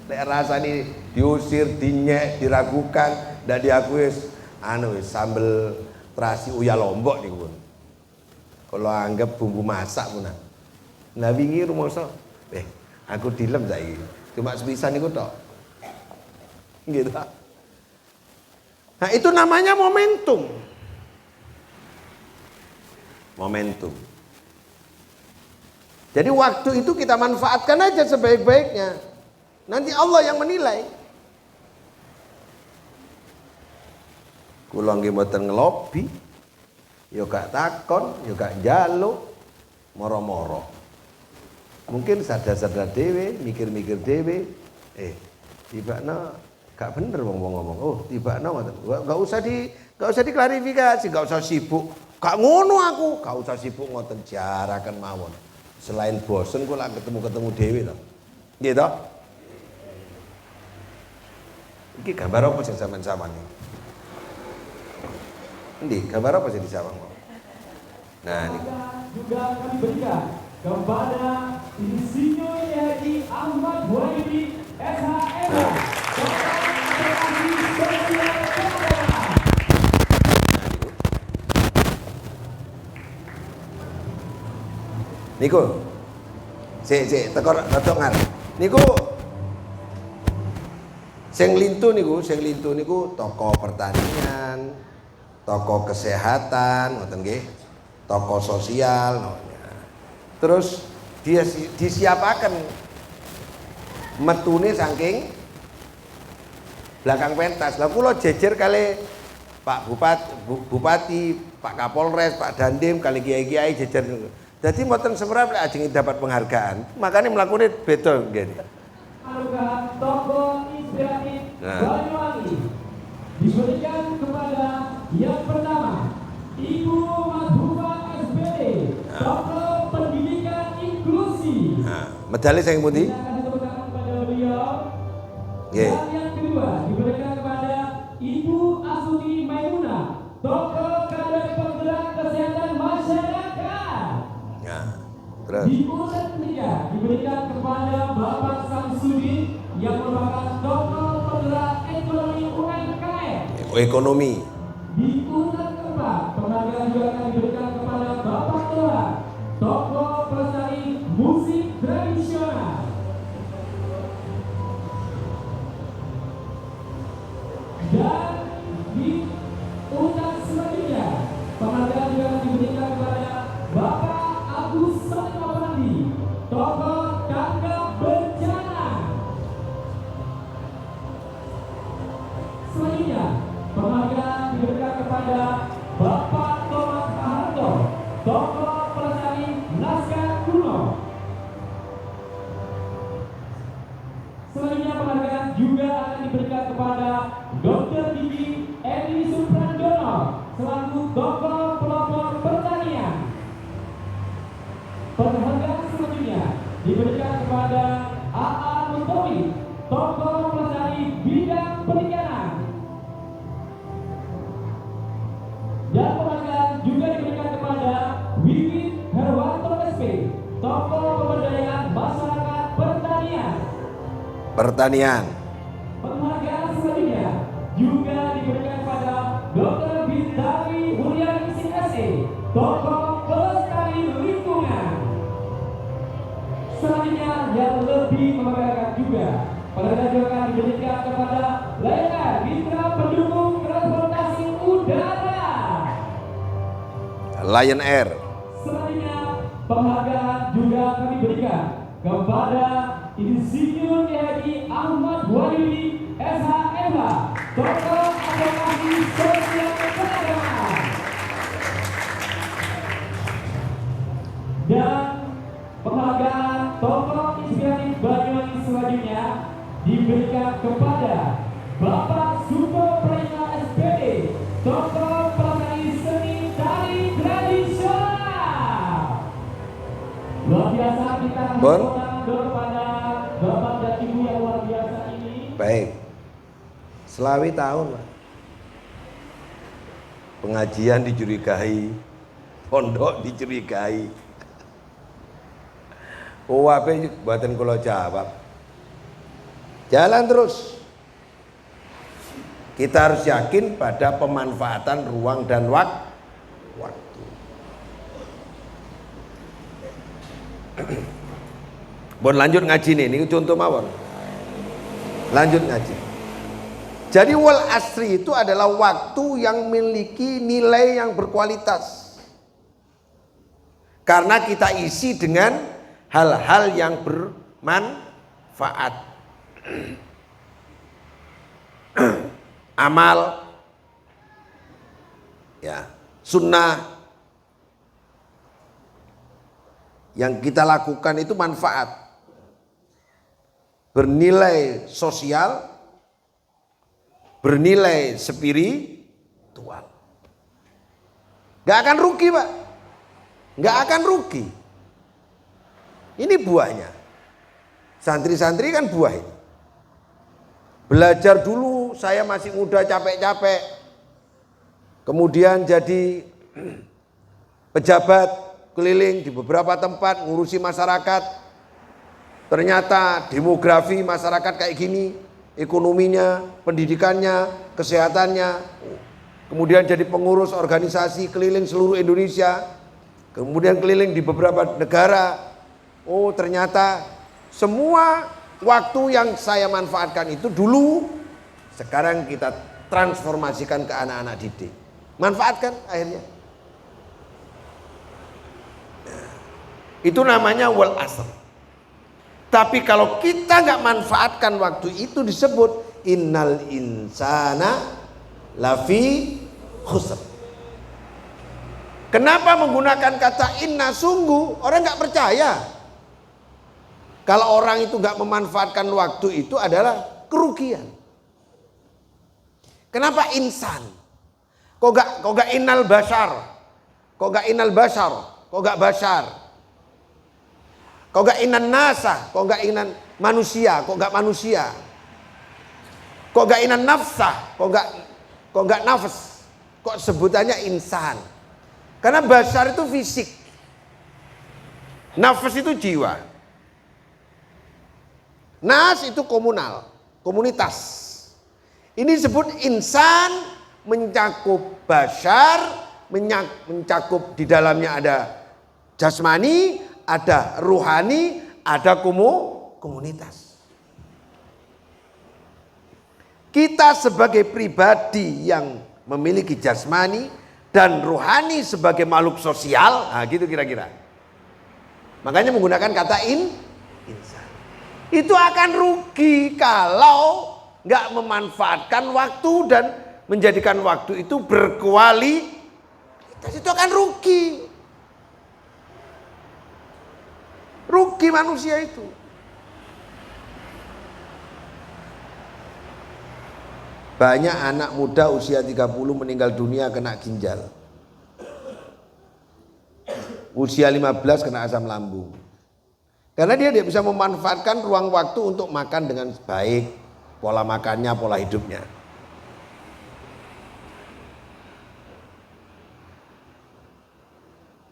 Lek rasane diusir, dinyek, diragukan, ndak diakui wis sambel terasi uya lombok niku pun. Kalau anggap bumbu masak pun. Nah wingi rumoso, aku dilem saiki. Cuma sepisan niku tok. Gitu. Nah itu namanya momentum. Momentum. Jadi waktu itu kita manfaatkan aja sebaik-baiknya. Nanti Allah yang menilai. Kula nggih mboten ngelobi, ya gak takon, ya gak njaluk, moro-moro. Mungkin sadar-sadar dhewe, mikir-mikir dhewe, tibakna gak bener wong ngomong. Oh, tibakna ngoten. Gak usah diklarifikasi, gak usah sibuk. Gak ngono aku, gak usah sibuk ngoten jaraken mawon. Selain bosen kula ketemu dhewe to. Nggih to? Iki gambar apa sing sampean-sampean iki? Endi? Gambar apa sing disawang? Nah, ini juga kami berikan kepada Insinyur Haji Ahmad Wahyudi SHM. Niku. Sik tekor rada ngarep. Niku sing lintu niku tokoh pertanian, tokoh kesehatan, ngoten nggih. Tokoh sosial, terus dia disiapaken metune saking belakang pentas. Lah kula jejer kali Pak Bupati, Pak Kapolres, Pak Dandim, kali kiai-kiai jejer. Jadi mboten semerap lek ajeng dapat penghargaan. Makanya mlakune beda nggih. Anugerah tokoh inspiratif Banyuwangi diberikan kepada yang pertama Ibu Madhuba SPD, Doktor Pendidikan Inklusi. Medali sing pundi? Akan ditepukkan kepada beliau. Nggih. Dan yang kedua diberikan kepada Ibu Astuti Maimunah, Doktor Kader Penggerak Kesehatan Masyarakat. Nah, terus Di urutan ketiga diberikan kepada Bapak Samsudin yang merupakan Doktor Penggerak Ekonomi UMKM. ekonomi. Di urutan keempat, penghargaan juga akan diberikan kepada Bapak Tua, tokoh pelestari musik tradisional. Dan di urutan selanjutnya, penghargaan juga akan diberikan kepada Bapak Agus Salimapandi, tokoh tanggap bencana. Selanjutnya, penghargaan diberikan kepada Bapak Thomas Harto, tokoh pelestari naskah kuno. Selanjutnya penghargaan juga akan diberikan kepada Dr. Didi Edi Suprandono selaku tokoh pelopor pertanian. Penghargaan selanjutnya diberikan kepada A.A. Mutowi, tokoh pelestari bidang perikanan. Dan penghargaan juga diberikan kepada Wiwit Herwanto SP, tokoh pemberdayaan masyarakat pertanian. Penghargaan selanjutnya juga diberikan kepada Dr. Bintari Huliani SE, tokoh pelestari lingkungan. Selanjutnya yang lebih membanggakan juga, penghargaan juga akan diberikan kepada Lion Mitra Pendukung Transportasi Udara. Lion Air. Selanjutnya penghargaan juga kami berikan kepada Insinyur Haji Ahmad Wahyudi SHM, tokoh advokasi sosial keagamaan. Dan penghargaan tokoh inspiratif Banyuwangi selanjutnya diberikan kepada Bapak Suto Prema SPD, tokoh pelestari seni tari tradisional. Luar biasa, kita Bon? kepada Bapak dan Ibu yang luar biasa ini. Baik. Selawi tahun, Pak. Pengajian dicurigai, pondok dicurigai. OAP buatan kula jawab. Jalan terus. Kita harus yakin pada pemanfaatan ruang dan waktu. Bon lanjut ngaji nih, ini contoh mawon. Lanjut ngaji. Jadi wal asri itu adalah waktu yang memiliki nilai yang berkualitas. Karena kita isi dengan hal-hal yang bermanfaat. Amal, ya, sunnah yang kita lakukan itu manfaat, bernilai sosial, bernilai spiritual. Gak akan rugi, Pak. Gak akan rugi. Ini buahnya. Santri-santri kan buah ini. Belajar dulu, saya masih muda capek-capek. Kemudian jadi pejabat keliling di beberapa tempat ngurusi masyarakat. Ternyata demografi masyarakat kayak gini, ekonominya, pendidikannya, kesehatannya. Kemudian jadi pengurus organisasi keliling seluruh Indonesia. Kemudian keliling di beberapa negara. Oh, ternyata semua waktu yang saya manfaatkan itu dulu, sekarang kita transformasikan ke anak-anak didik. Manfaatkan akhirnya. Itu namanya wal asr. Tapi kalau kita nggak manfaatkan waktu itu disebut innal insana lafi khusr. Kenapa menggunakan kata inna, sungguh? Orang nggak percaya. Kalau orang itu nggak memanfaatkan waktu itu adalah kerugian. Kenapa insan? Kok gak innal bashar? Kok gak innal bashar? Kok gak bashar? Kok gak inan nasa? Kok gak inan manusia? Kok gak manusia? Kok gak inan nafsah? Kok gak nafas? Kok sebutannya insan? Karena bashar itu fisik. Nafas itu jiwa. Nas itu komunal, komunitas. Ini disebut insan, mencakup bashar, mencakup di dalamnya ada jasmani, ada ruhani, ada komunitas. Kita sebagai pribadi yang memiliki jasmani dan ruhani sebagai makhluk sosial, nah gitu kira-kira. Makanya menggunakan kata insan. Itu akan rugi kalau nggak memanfaatkan waktu dan menjadikan waktu itu berkualitas. Itu akan rugi. Rugi manusia itu. Banyak anak muda usia 30 meninggal dunia kena ginjal. Usia 15 kena asam lambung. Karena dia tidak bisa memanfaatkan ruang waktu untuk makan dengan baik, pola makannya, pola hidupnya.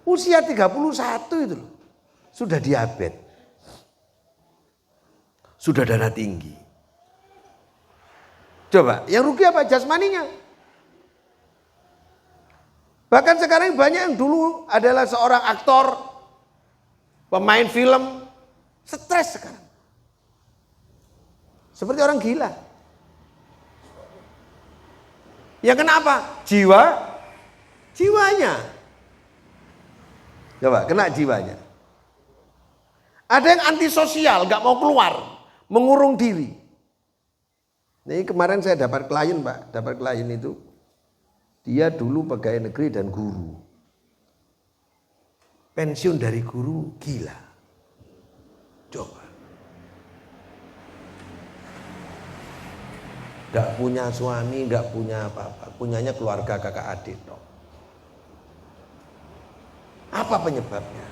Usia 31 itu loh, sudah diabetes, sudah darah tinggi. Coba, yang rugi apa? Jasmaninya. Bahkan sekarang banyak yang dulu adalah seorang aktor, pemain film, stres sekarang. Seperti orang gila. Ya kenapa? Jiwanya. Coba, kena jiwanya. Ada yang antisosial, gak mau keluar, mengurung diri. Ini kemarin saya dapat klien, Pak. Dapat klien itu, dia dulu pegawai negeri dan guru. Pensiun dari guru, gila. Coba. Gak punya suami, gak punya apa-apa. Punyanya keluarga kakak adik. Apa penyebabnya?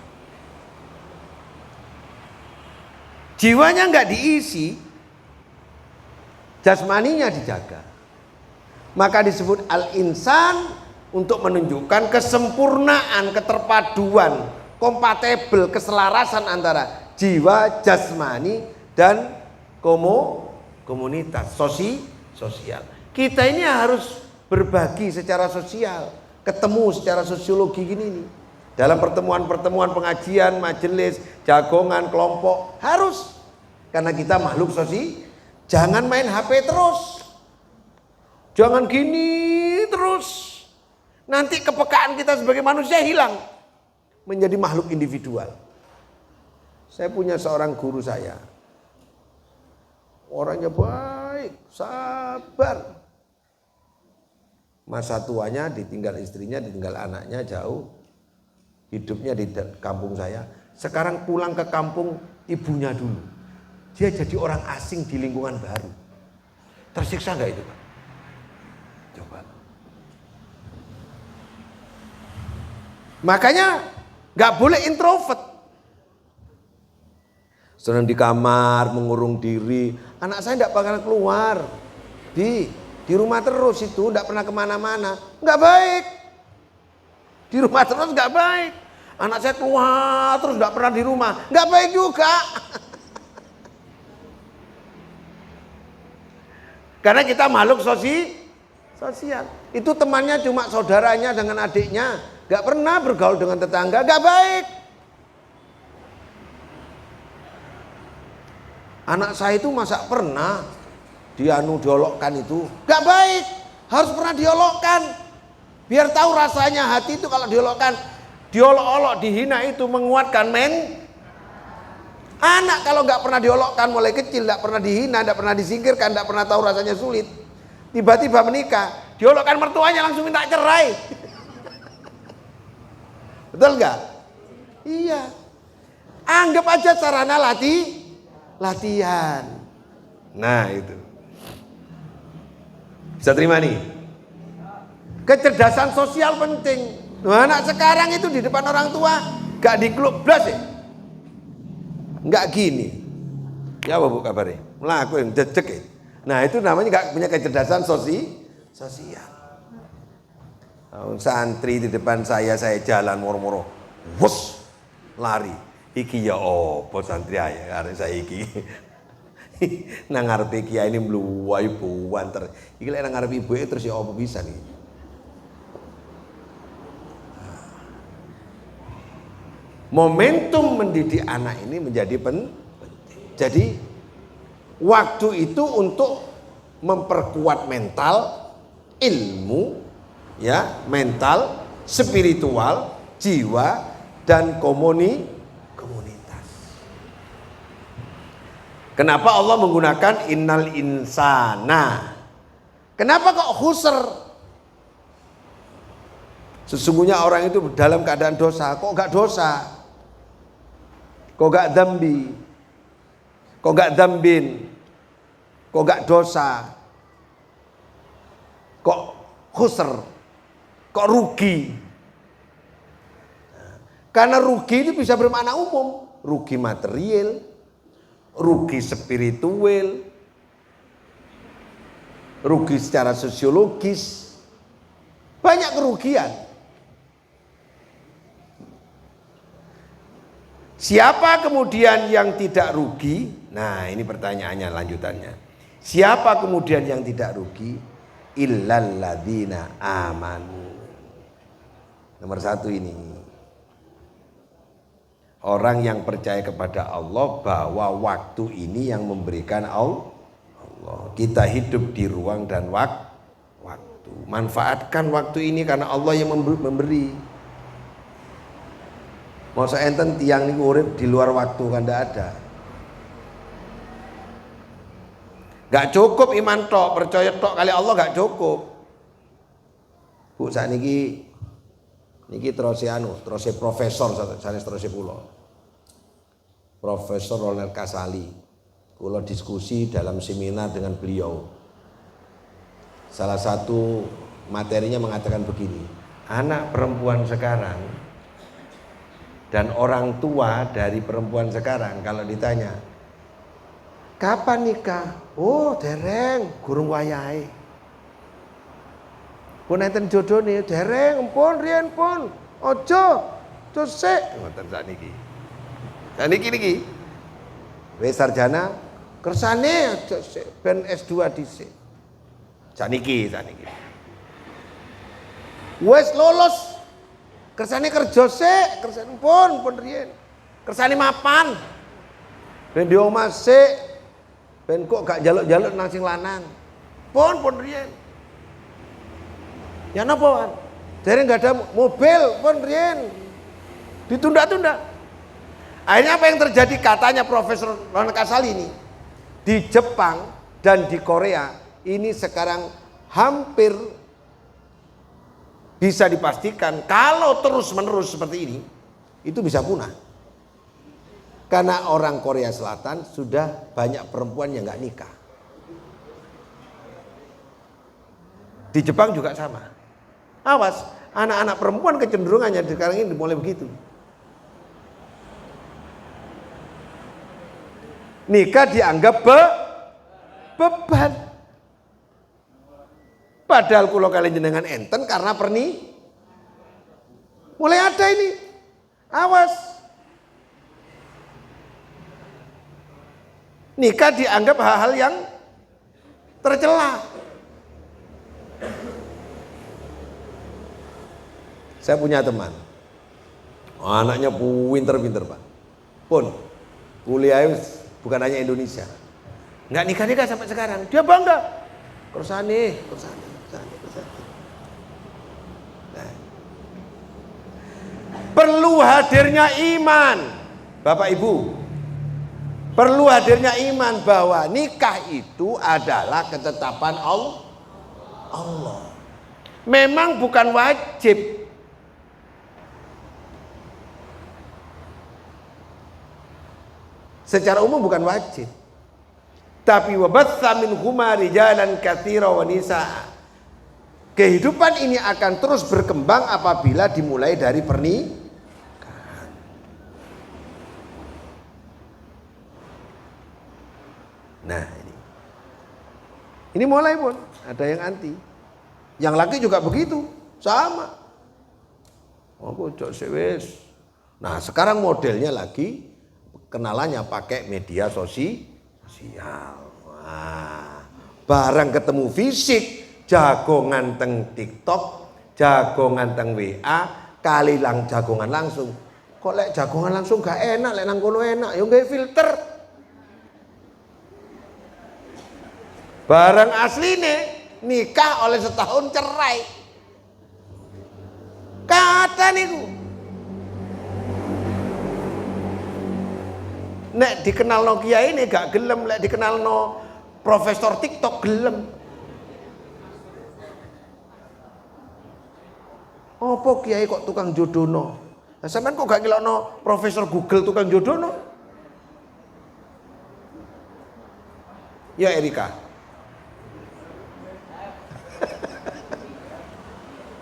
jiwanya nggak diisi, jasmaninya dijaga. Maka disebut al-insan untuk menunjukkan kesempurnaan, keterpaduan, kompatibel, keselarasan antara jiwa, jasmani, dan komunitas sosial. Kita ini harus berbagi secara sosial, ketemu secara sosiologi gini nih. Dalam pertemuan-pertemuan pengajian, majelis, jagongan, kelompok harus, karena kita makhluk sosial. Jangan main HP terus, jangan gini terus. Nanti kepekaan kita sebagai manusia hilang, menjadi makhluk individual. Saya punya seorang guru saya, orangnya baik, sabar. Masa tuanya ditinggal istrinya, ditinggal anaknya jauh. Hidupnya di kampung saya. Sekarang pulang ke kampung ibunya dulu. Dia jadi orang asing di lingkungan baru. Tersiksa nggak itu, Pak? Coba. Makanya nggak boleh introvert. Sedang di kamar mengurung diri. Anak saya nggak bakalan keluar. Di rumah terus itu, nggak pernah kemana-mana. Nggak baik. Di rumah terus nggak baik. Anak saya keluar terus nggak pernah di rumah. Nggak baik juga. Karena kita makhluk sosial. Itu temannya cuma saudaranya dengan adiknya. Nggak pernah bergaul dengan tetangga. Nggak baik. Anak saya itu masa pernah diolokkan itu. Nggak baik. Harus pernah diolokkan. Biar tahu rasanya hati itu kalau diolokkan. Diolok-olok, dihina itu menguatkan Anak kalau nggak pernah diolokkan mulai kecil, nggak pernah dihina, nggak pernah disingkirkan, nggak pernah tahu rasanya sulit. Tiba-tiba menikah, diolokkan mertuanya langsung minta cerai. Betul nggak? Iya. Anggap aja sarana latihan. Nah itu. Bisa terima nih? Kecerdasan sosial penting. Nah, anak sekarang itu di depan orang tua gak diklublas ya. Gak gini. Ya apa bu kabarnya? Melakukan jejek ya. Nah itu namanya gak punya kecerdasan sosial. Santri di depan saya jalan moro-moro. Wus, lari. Iki ya opo santri aja karena saya iki. Nang ngarepe kiai ini mluwai buanter. Iki lek nang ngarepe ibuke terus ya opo bisa nih. Momentum mendidik anak ini menjadi penting. Jadi waktu itu untuk memperkuat mental, ilmu, ya, mental, spiritual, jiwa dan komunitas. Kenapa Allah menggunakan innal insana? Kenapa kok khusr? Sesungguhnya orang itu dalam keadaan dosa. Kok gak dosa? Kok gak dambi? Kok gak dambin? Kok gak dosa? Kok khusr? Kok rugi? Karena rugi itu bisa bermakna umum. Rugi material, rugi spiritual, rugi secara sosiologis. Banyak kerugian. Siapa kemudian yang tidak rugi? Nah ini pertanyaannya lanjutannya. Siapa kemudian yang tidak rugi? Illal ladzina amanu. Nomor satu ini. Orang yang percaya kepada Allah bahwa waktu ini yang memberikan Allah. Kita hidup di ruang dan waktu. Manfaatkan waktu ini karena Allah yang memberi. Masa enten tiang ini urip di luar waktu kan tidak ada. Gak cukup iman tok, percaya tok kali Allah gak cukup. Bu saat niki terus profesor sanes terus pulau. Profesor Ronald Kasali. Kula diskusi dalam seminar dengan beliau. Salah satu materinya mengatakan begini, anak perempuan sekarang dan orang tua dari perempuan sekarang kalau ditanya Kapan nikah? Oh, dereng, gurung wayahe. Pun enten jodone, dereng, pun riyen pun. Aja sik ngoten sakniki. Sakniki niki. Wis sarjana kersane aja sik ben S2 dhisik. Sakniki. Wis lulus kersane kerja sik, kersane pun riyen. Kersane mapan. Ben di omah sik, ben kok gak njaluk-njaluk nang sing lanang. Pun riyen. Ya napa, Wan? Dereng gak ada mobil pun riyen. Ditunda-tunda. Akhirnya apa yang terjadi katanya Profesor Ron Kasali ini? Di Jepang dan di Korea ini sekarang hampir bisa dipastikan kalau terus-menerus seperti ini itu bisa punah. Karena orang Korea Selatan sudah banyak perempuan yang nggak nikah. Di Jepang juga sama. Awas, anak-anak perempuan kecenderungannya sekarang ini mulai begitu. Nikah dianggap beban. Padahal kalau kalian jenengan enten karena mulai ada ini. Awas. Nikah dianggap hal-hal yang tercela. Saya punya teman. Anaknya pinter-pinter, Pak. Pun kuliah bukan hanya Indonesia. Nggak nikah-nikah sampai sekarang. Dia bangga. Kersane. Nah. Perlu hadirnya iman. Bapak Ibu. Perlu hadirnya iman bahwa nikah itu adalah ketetapan Allah. Memang bukan wajib. Secara umum bukan wajib. Tapi wabatsa minhuma rijalan katsira wa nisaa. Kehidupan ini akan terus berkembang apabila dimulai dari pernikahan. Nah, ini mulai pun ada yang anti. Yang laki juga begitu, sama. Aku cok sewes. Nah, sekarang modelnya lagi kenalannya pakai media sosial. Wah, barang ketemu fisik, jagongan teng TikTok, jagongan teng WA, kali jagongan langsung. Kok lek jagongan langsung gak enak, lek nang kono enak, yo nggae filter. Barang asline nikah oleh setahun cerai. Kata niku. Nek dikenal Nokia ini gak gelem, lek dikenal no Profesor TikTok gelem. Apa kiai kok tukang jodono? Nah, sampean kok gak ngelokno Profesor Google tukang jodono? Ya Erika.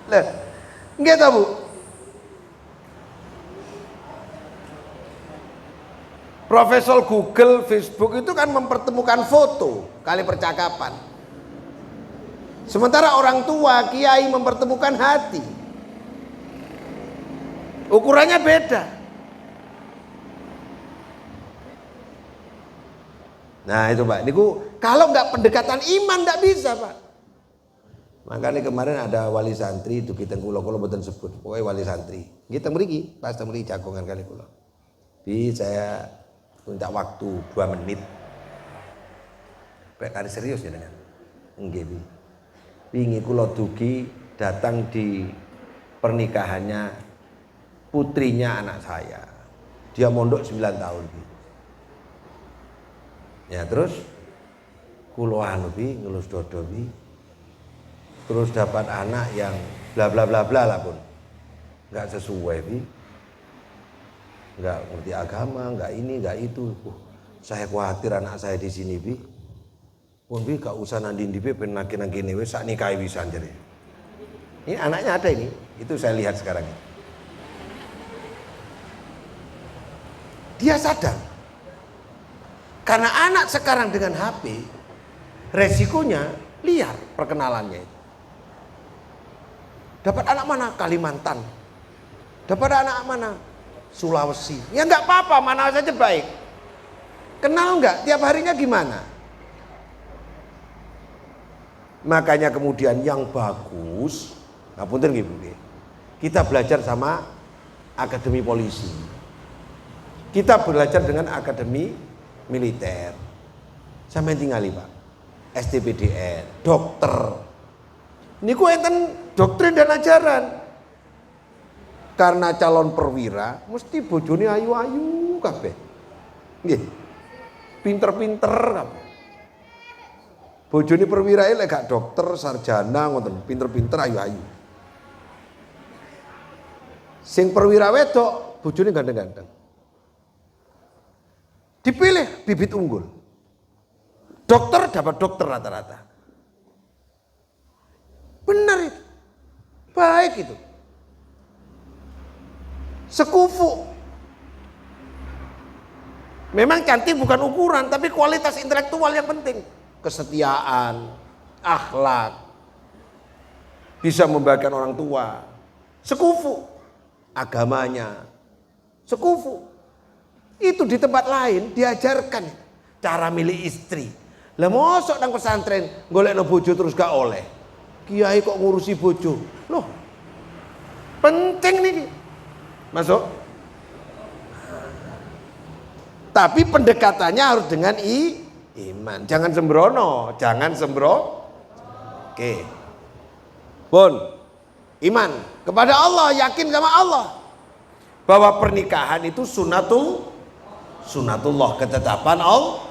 Lah, nggih ta, Bu? Profesor Google, Facebook itu kan mempertemukan foto kali percakapan. Sementara orang tua, kiai mempertemukan hati. Ukurannya beda. Nah itu Pak, niku kalau nggak pendekatan iman nggak bisa Pak. Makanya kemarin ada wali santri itu kita kulo mboten sebut, pokoknya wali santri. Kita mriki, pas mriki jagongan kali kulo. Bi saya minta waktu 2 menit. Pek serius ya dengan. Nggih Bi. Wingi kula dugi datang di pernikahannya putrinya anak saya. Dia mondok 9 tahun Bi. Ya terus kula anu Bi ngelus dodo Bi. Terus dapat anak yang bla bla bla bla lah pun. Enggak sesuai Bi. Enggak ngerti agama, enggak ini, enggak itu. Saya khawatir anak saya di sini, Bi. Pun Bi gak usah nandin di Bi ben nang kene wis sak nikahi wisan jare. Ini anaknya ada ini. Itu saya lihat sekarang ini. Dia sadar. Karena anak sekarang dengan HP, resikonya liar perkenalannya itu. Dapat anak mana? Kalimantan. Dapat anak mana? Sulawesi. Ya nggak apa-apa, mana saja baik. Kenal nggak? Tiap harinya gimana? Makanya kemudian yang bagus, ngapunten nggih Bu, kita belajar sama akademi polisi. Kita belajar dengan akademi militer. Sampai tinggali Pak. STPDN, dokter. Niku enten doktrin dan ajaran. Karena calon perwira mesti bojone ayu-ayu kabeh. Nggih. Pinter-pinter kabeh. Bojone perwira lek gak dokter, sarjana ngoten, pinter-pinter ayu-ayu. Sing perwira wedok bojone ganteng-ganteng. Dipilih bibit unggul. Dokter dapat dokter rata-rata. Benar itu. Baik itu. Sekufu. Memang cantik bukan ukuran, tapi kualitas intelektual yang penting. Kesetiaan, akhlak, bisa membahagiakan orang tua. Sekufu. Agamanya. Sekufu. Itu di tempat lain diajarkan cara milih istri. Lah mosok nang pesantren golekno bojo terus gak oleh. Kiai kok ngurusi bojo. Loh. Penting nih. Masuk. Tapi pendekatannya harus dengan iman. Jangan sembrono, jangan Oke. Pun iman kepada Allah, yakin sama Allah. Bahwa pernikahan itu sunnatullah, ketetapan Allah.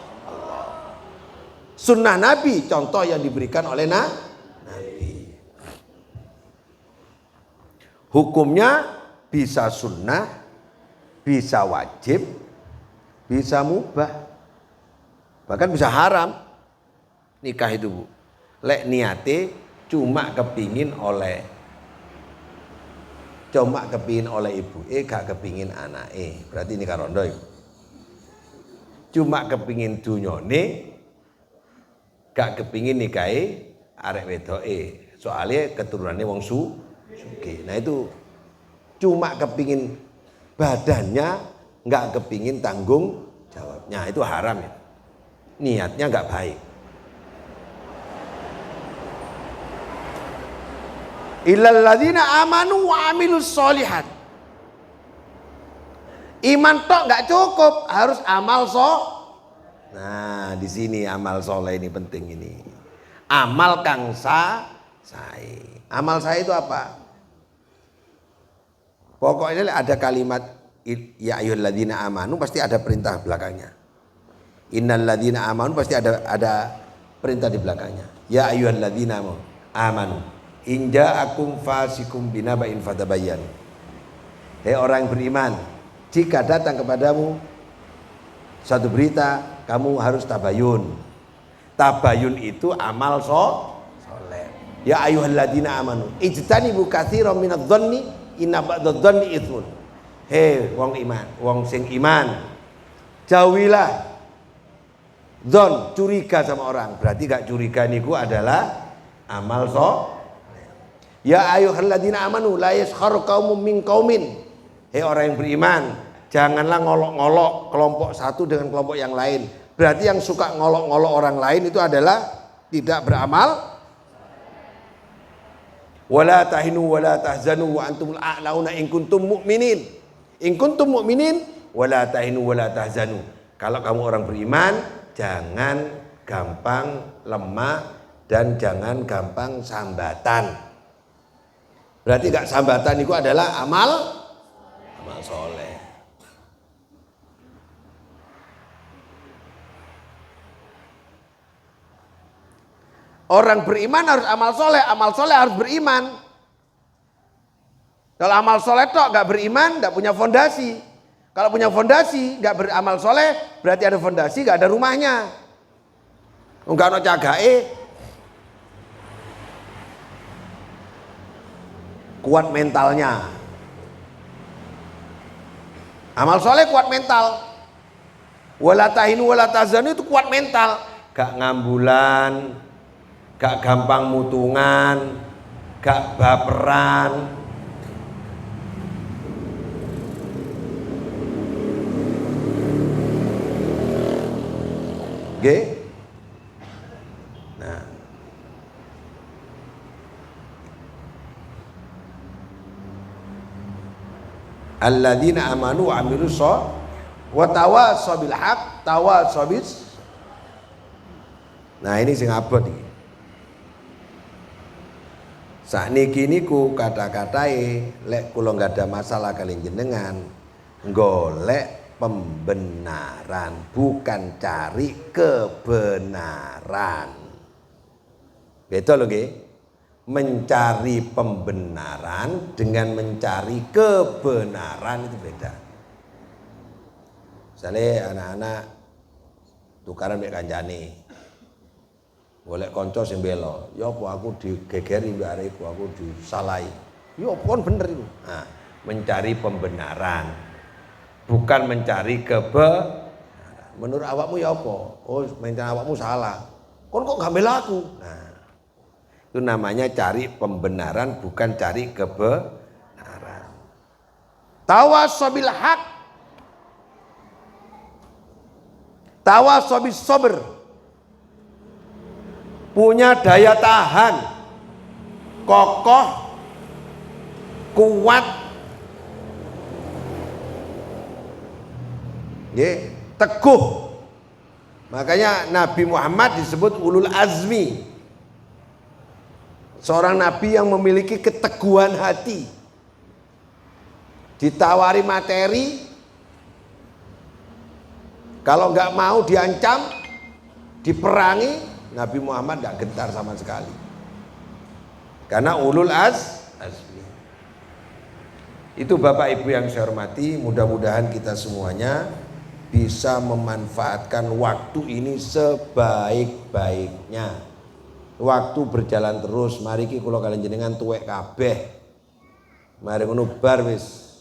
Sunnah Nabi, contoh yang diberikan oleh Nabi. Hukumnya bisa sunnah, bisa wajib, bisa mubah, bahkan bisa haram. Nikah itu Bu, lek niate cuma kepingin oleh ibu, gak kepingin anak, berarti nikah rondo itu. Cuma kepingin dunyone, gak kepingin nikahi arek wedoke, soalnya keturunannya wong sugih. Nah itu cuma kepingin badannya, gak kepingin tanggung jawabnya, itu haram ya. Niatnya gak baik. Illal ladzina amanu wa amilus sholihat. Iman tok nggak cukup, harus amal Nah, di sini amal soleh ini penting ini. Amal kang sae. Amal sae itu apa? Pokoknya ada kalimat ya ayyuhalladzina amanu pasti ada perintah belakangnya. Innal ladzina amanu pasti ada perintah di belakangnya. Ya ayyuhalladzina amanu in ja'akum fasikum binaba'in fatabayyan. Hei orang yang beriman, jika datang kepadamu satu berita, kamu harus tabayun. Tabayun itu amal soleh. Ya ayyuhalladzina amanu ijtanibu katsiran minadh-dhanni inna ba'dadh-dhanni itsmun. Hei wong iman, wong sing iman, jauhilah dzon, curiga sama orang. Berarti gak curiga niku adalah amal soleh. Ya ayyuhalladzina amanu la yaskhar qaumun min qaumin. Hei orang yang beriman, janganlah ngolok-ngolok kelompok satu dengan kelompok yang lain. Berarti yang suka ngolok-ngolok orang lain itu adalah tidak beramal. Wala tahinu wala tahzanu wa antumul a'launa in kuntum mu'minin. In kuntum mu'minin wala tahinu wala tahzanu. Kalau kamu orang beriman, jangan gampang lemah dan jangan gampang sambatan. Berarti gak sambatan itu adalah amal soleh. Orang beriman harus amal soleh harus beriman. Kalau amal soleh tok gak beriman, gak punya fondasi. Kalau punya fondasi, gak beramal soleh, berarti ada fondasi, gak ada rumahnya. Enggak ono cagae. Kuat mentalnya. Amal soleh kuat mental. Wala tahinu wala tahzanu itu kuat mental, gak ngambulan, gak gampang mutungan, gak baperan. Oke? Nah, alladzina amanu wa amilus sholihati wa tawassaw bil haqq tawassaw bis. Nah, ini sing abot iki. Sakniki niku kata-katae lek kula nggak ada masalah kalian jenengan golek pembenaran, bukan cari kebenaran. Beda lho nggih. Mencari pembenaran dengan mencari kebenaran itu beda. Misalnya anak-anak tukaran mek kancane. Golek kanca sing bela, ya apa aku digegeri mbak areku, aku disalahi. Ya apa kon bener itu. Nah, mencari pembenaran. Bukan mencari kebenaran. Menurut awakmu ya apa? Oh, mencari awakmu salah. Kon kok gak bela aku? Nah, itu namanya cari pembenaran, bukan cari kebenaran. Tawassaw bil haqq, tawassaw bis sabr. Punya daya tahan, kokoh, kuat, teguh. Makanya Nabi Muhammad disebut ulul azmi, seorang nabi yang memiliki keteguhan hati. Ditawari materi, kalau nggak mau diancam, diperangi, Nabi Muhammad gak gentar sama sekali. Karena ulul azmi. Itu Bapak Ibu yang saya hormati, mudah-mudahan kita semuanya bisa memanfaatkan waktu ini sebaik-baiknya. Waktu berjalan terus, mari ki kula kalian jenengan tuwek kabeh. Mari ngono bar wis.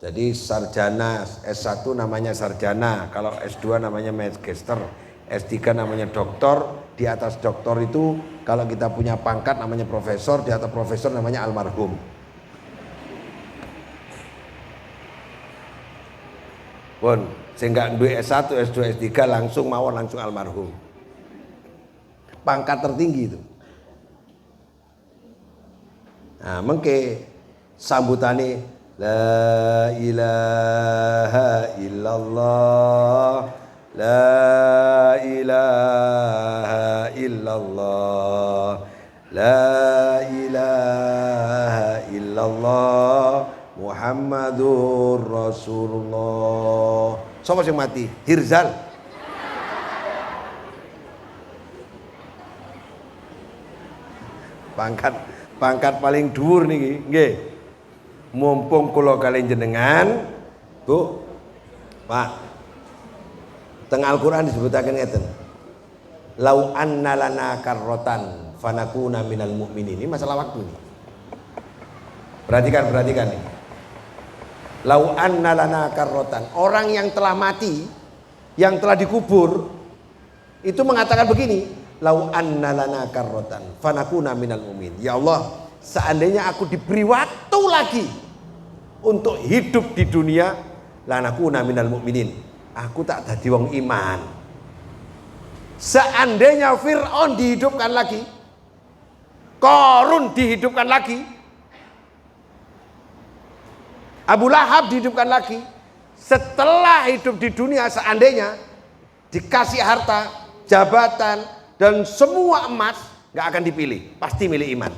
Jadi sarjana S1 namanya sarjana, kalau S2 namanya magister. S3 namanya doktor, di atas doktor itu kalau kita punya pangkat namanya profesor, di atas profesor namanya almarhum. Pun, sehingga duwe S1, S2, S3 langsung mawon langsung almarhum. Pangkat tertinggi itu. Nah, mengke sambutane la ilaha illallah. La ilaha illallah, la ilaha illallah, Muhammadur Rasulullah. Sapa sing mati? Hirzal. Pangkat paling dhuwur niki, nggih. Mumpung kula kalian jenengan, Bu, Pak. Tengah Al-Quran disebutakan ngeten. Lau anna lana karrotan fanakuna minal mu'minin. Ini masalah waktu nih. Perhatikan nih. Lau anna lana karrotan. Orang yang telah mati, yang telah dikubur, itu mengatakan begini. Lau anna lana karrotan fanakuna minal mu'minin. Ya Allah, seandainya aku diberi waktu lagi untuk hidup di dunia, lanakuna minal mu'minin. Aku tak jadi wong iman. Seandainya Fir'aun dihidupkan lagi, Qarun dihidupkan lagi, Abu Lahab dihidupkan lagi, setelah hidup di dunia seandainya dikasih harta, jabatan, dan semua emas, gak akan dipilih, pasti milih iman.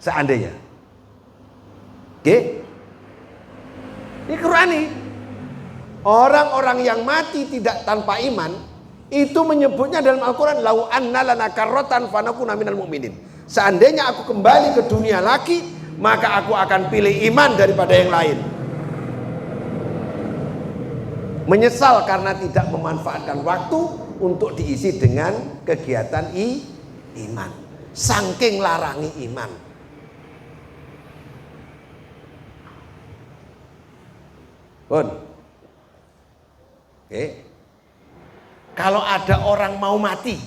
Seandainya. Oke? Ini Qur'ani. Orang-orang yang mati tidak tanpa iman itu menyebutnya dalam Al-Quran lau anna lana karrotan fanakuna minal mu'minin. Seandainya aku kembali ke dunia lagi, maka aku akan pilih iman daripada yang lain. Menyesal karena tidak memanfaatkan waktu untuk diisi dengan kegiatan iman. Saking larangi iman. Pun. Oke. Kalau ada orang mau mati,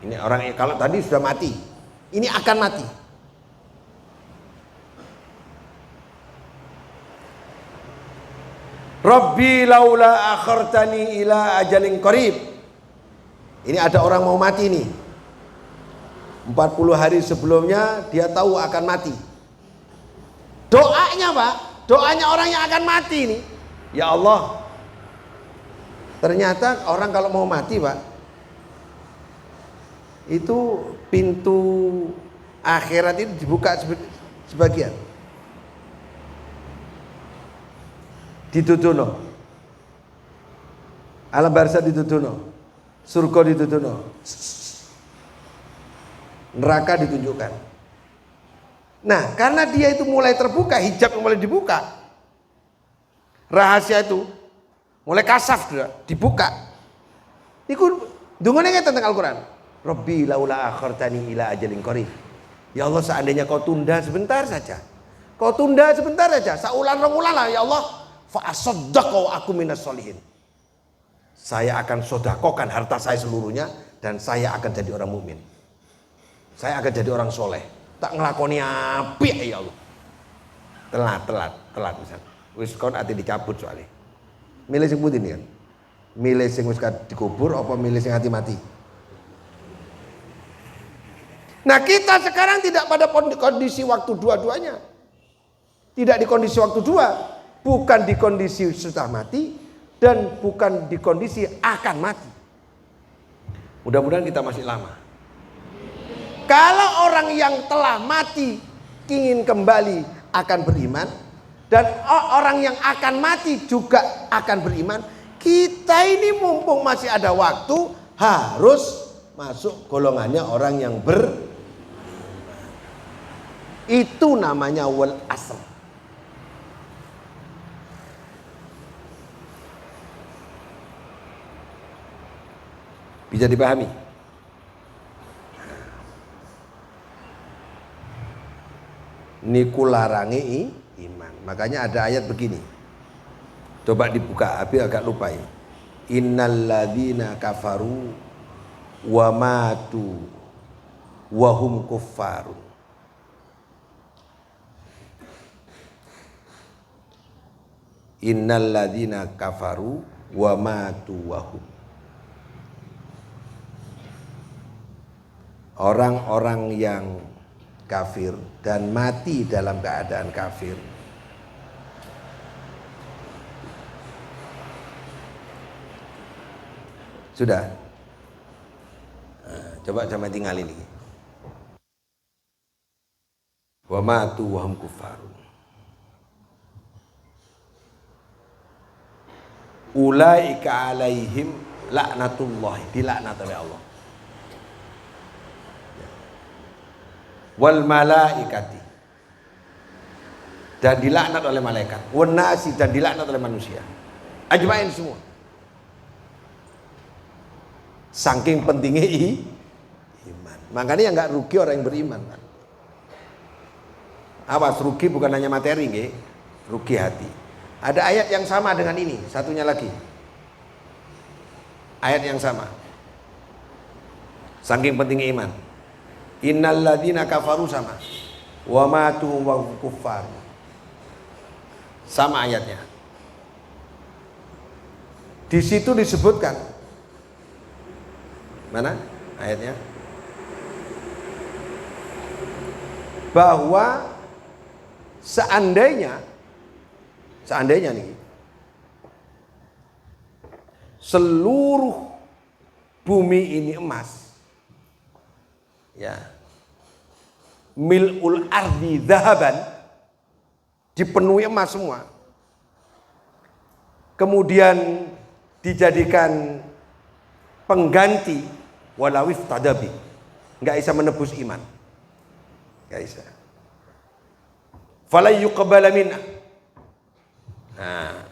ini orang kalau tadi sudah mati, ini akan mati. Rabbi laula akhartani ila ajalin qarib. Ini ada orang mau mati nih. 40 hari sebelumnya dia tahu akan mati. Doanya Pak, doanya orang yang akan mati nih. Ya Allah, ternyata orang kalau mau mati Pak, itu pintu akhirat itu dibuka sebagian. Ditutuno. Alam barzah ditutuno. Surga ditutuno. Neraka ditunjukkan. Nah, karena dia itu mulai terbuka, hijab mulai dibuka. Rahasia itu mulai kasaf dibuka. Iku dungane tentang Al-Qur'an. Rabbi laula akhartani ila ajalin qarib. Ya Allah, seandainya kau tunda sebentar saja. Kau tunda sebentar saja, saulan rong lah ya Allah. Fa asaddaqu aku minas sholihin. Saya akan sodakokan harta saya seluruhnya dan saya akan jadi orang mukmin. Saya akan jadi orang soleh. Tak ngelakoni api ya Allah. Telat misal. Wis kon ati dicabut soalnya. Milih sing pundi kan? Milih sing wis dikubur apa milih sing hati mati? Nah, kita sekarang tidak pada kondisi waktu dua-duanya. Tidak di kondisi waktu dua, bukan di kondisi sudah mati dan bukan di kondisi akan mati. Mudah-mudahan kita masih lama. Kalau orang yang telah mati ingin kembali akan beriman dan orang yang akan mati juga akan beriman, kita ini mumpung masih ada waktu harus masuk golongannya orang yang itu namanya wal asr. Bisa dipahami? Niku larangi iman. Makanya ada ayat begini. Coba dibuka, tapi agak lupa ini. Innalladzina kafaru wa matu wa hum kuffarun. Innalladzina kafaru wa matu wa hum. Orang-orang yang kafir dan mati dalam keadaan kafir, sudah. Nah, coba sama tinggal ini. Wa matu wa hum kuffarun. Ulaika alaihim laknatullah, dilaknat oleh Allah. Wal malaikati, dan dilaknat oleh malaikat. Wan nasi, dan dilaknat oleh manusia. Ajmain semua. Saking pentingnya iman. Makanya nggak rugi orang yang beriman. Awas, rugi bukan hanya materi, nggih. Rugi hati. Ada ayat yang sama dengan ini, satunya lagi. Ayat yang sama. Saking pentingnya iman. Innalladzina kafaru sama. Wa matu wa kuffar. Sama ayatnya. Di situ disebutkan. Mana ayatnya? Bahwa seandainya nih seluruh bumi ini emas, ya, mil'ul ardi zahaban, dipenuhi emas semua, kemudian dijadikan pengganti walawif tadabi, nggak bisa menebus iman, nggak bisa. Fala yuqbala minna. Nah,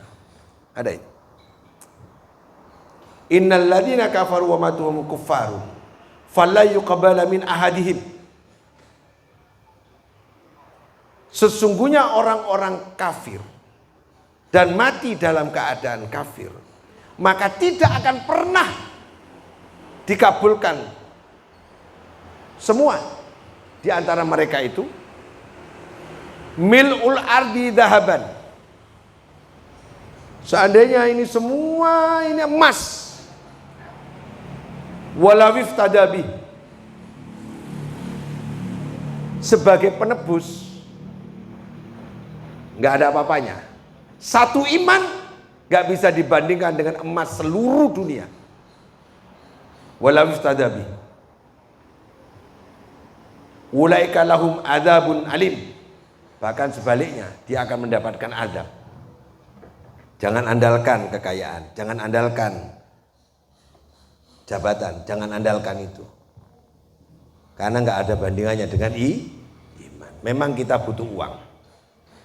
ada itu. Innal ladzina kafaru wa matu hum kuffarun fala yuqbala min ahadihim. Sesungguhnya orang-orang kafir dan mati dalam keadaan kafir, maka tidak akan pernah dikabulkan semua di antara mereka itu mil'ul ardi dahaban. Seandainya ini semua ini emas, walawif tadabi, sebagai penebus, nggak ada apa-apanya. Satu iman nggak bisa dibandingkan dengan emas seluruh dunia. Walawif tadabi, ulaika lahum adzabun alim. Bahkan sebaliknya, dia akan mendapatkan azab. Jangan andalkan kekayaan, jangan andalkan jabatan, jangan andalkan itu. Karena nggak ada bandingannya dengan iman. Memang kita butuh uang,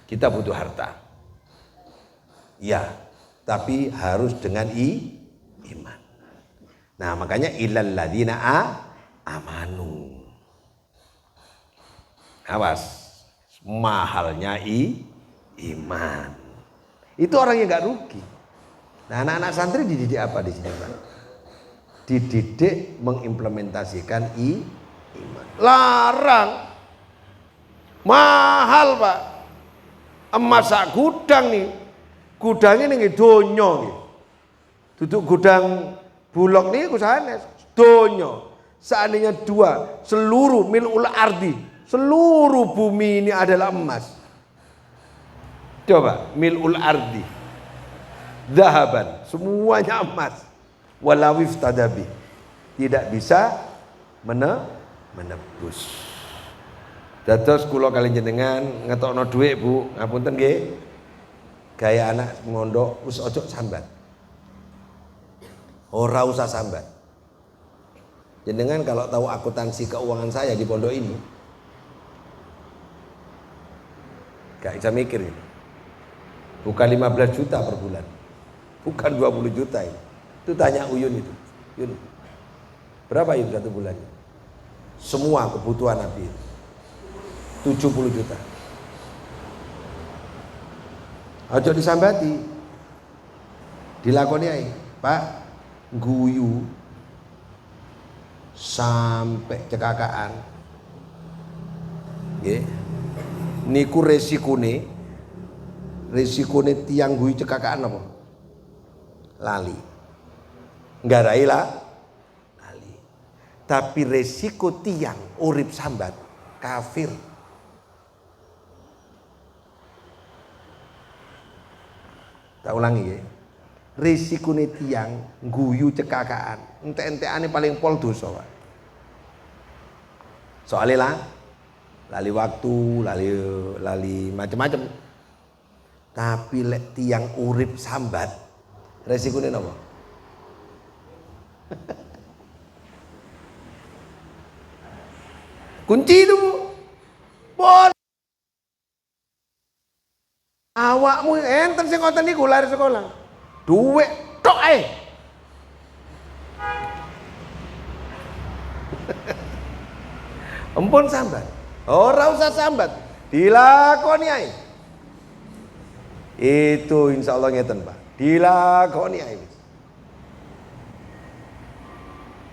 kita butuh harta. Ya, tapi harus dengan iman. Nah, makanya illal ladzina amanu. Awas. Mahalnya iman. Itu orang yang nggak rugi. Nah, anak-anak santri dididik apa di sini, Pak? Dididik mengimplementasikan iman. Larang. Mahal, Pak. Emas sak gudang nih. Gudangnya nih donya nih. Duduk gudang bulog nih kusane donya. Seandainya dua, seluruh mil'ul ardi, seluruh bumi ini adalah emas. Coba, mil'ul ardi zahaban, semuanya emas. Walawif tadabi, tidak bisa menebus. Dados kula kali jenengan ngetokno dhuwit, Bu, ngapunten nggih. Gaya anak mondok wis ojo sambat. Ora usah sambat. Jenengan kalau tahu akuntansi keuangan saya di pondok ini, gak bisa mikir ini. Bukan 15 juta per bulan, bukan 20 juta ini. Itu tanya Uyun itu. Uyun, berapa Uyun satu bulannya? Semua kebutuhan Nabi 70 juta. Ojo disambati, dilakoni ae, Pak. Guyu sampai cekakaan. Nggih. Niku resikone tiang guyu cekakaan apa? Lali. Nggarai lali. Tapi resiko tiang urip sambat kafir. Tak ulangi ya. Risikune tiang guyu cekakaan, ente-enteane paling pol dosa, Pak. Soalnya lah, lali waktu, lali macam-macam. Tapi lek tiang urip sambat, risikune napa? Kunci itu, bon. Awakmu enten sing ngoten niku lari sekolah. Duit tok ae. Ampun sambat. Ora usah sambat, dilakoni ae. Itu insyaallah ngeten, Pak. Dilakoni ae.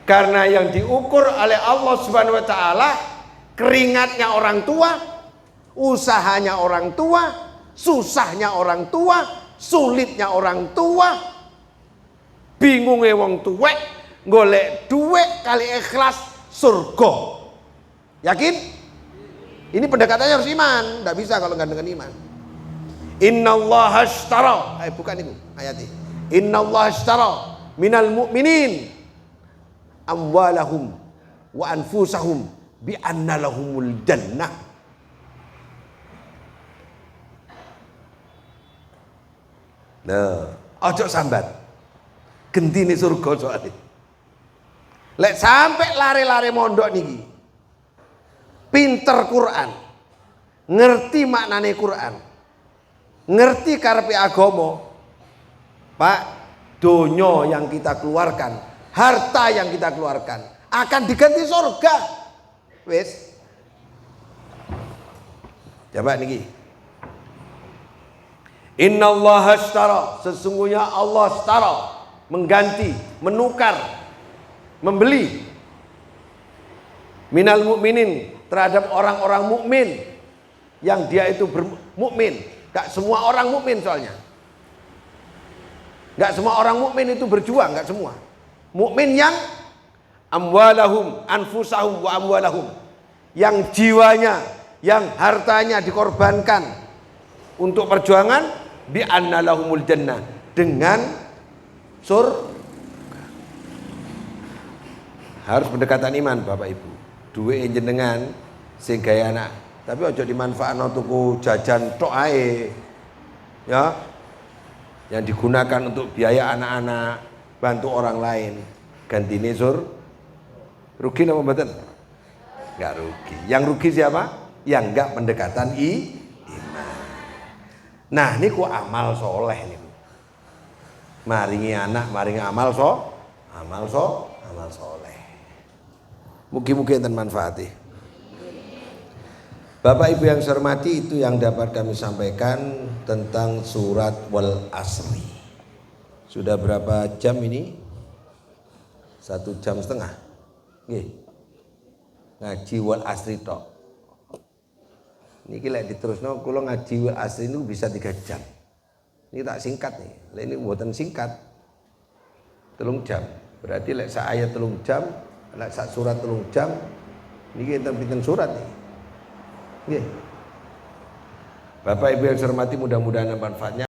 Karena yang diukur oleh Allah Subhanahu wa taala keringatnya orang tua, usahanya orang tua, susahnya orang tua, sulitnya orang tua, bingungnya wong tuwek, golek duit kali ikhlas surga. Yakin? Ini pendekatannya harus iman, tidak bisa kalau nggak dengan iman. Innallaha ashtara, bukan itu ayatnya. Innallaha ashtara minal mu'minin amwalahum wa anfusahum bi anna lahumul jannah. Nah, ojo sambat. Gentine surga soalnya. Lek sampai lare-lare mondok niki. Pinter Quran. Ngerti maknane Quran. Ngerti karepe agama. Pak, donya yang kita keluarkan, harta yang kita keluarkan akan diganti surga. Wis. Coba niki. Innallaha ashtara, sesungguhnya Allah ashtara, mengganti, menukar, membeli minal mukminin, terhadap orang-orang mukmin yang dia itu bermukmin. Gak semua orang mukmin soalnya. Gak semua orang mukmin itu berjuang, gak semua. Mukmin yang amwalahum anfusahum wa amwalahum, yang jiwanya, yang hartanya dikorbankan untuk perjuangan, bi annalahumul jannah, dengan harus pendekatan iman Bapak Ibu. Duwe jenengan sing gaya anak, tapi ojo dimanfaatno tuku jajan tok ae. Ya. Yang digunakan untuk biaya anak-anak, bantu orang lain. Gantine rugi napa mboten? Enggak rugi. Yang rugi siapa? Yang enggak pendekatan iman. Nah, niku amal soleh niku. Maringi anak, maringi amal soleh. Mugi-mugi enten manfaati. Bapak Ibu yang saya hormati, itu yang dapat kami sampaikan tentang surat Wal Asri. Sudah berapa jam ini? 1 jam setengah. Nggih. Ngaji Wal Asri tok. Niki lek diterusno kula ngaji Wal Asri niku bisa 3 jam. Ini tak singkat nih. Lek ini mboten singkat. 3 jam. Berarti lek sak ayat 3 jam, lek sak surat 3 jam. Niki enten pinten surat nih. Nggih. Bapak Ibu yang saya hormati, mudah-mudahan manfaatnya.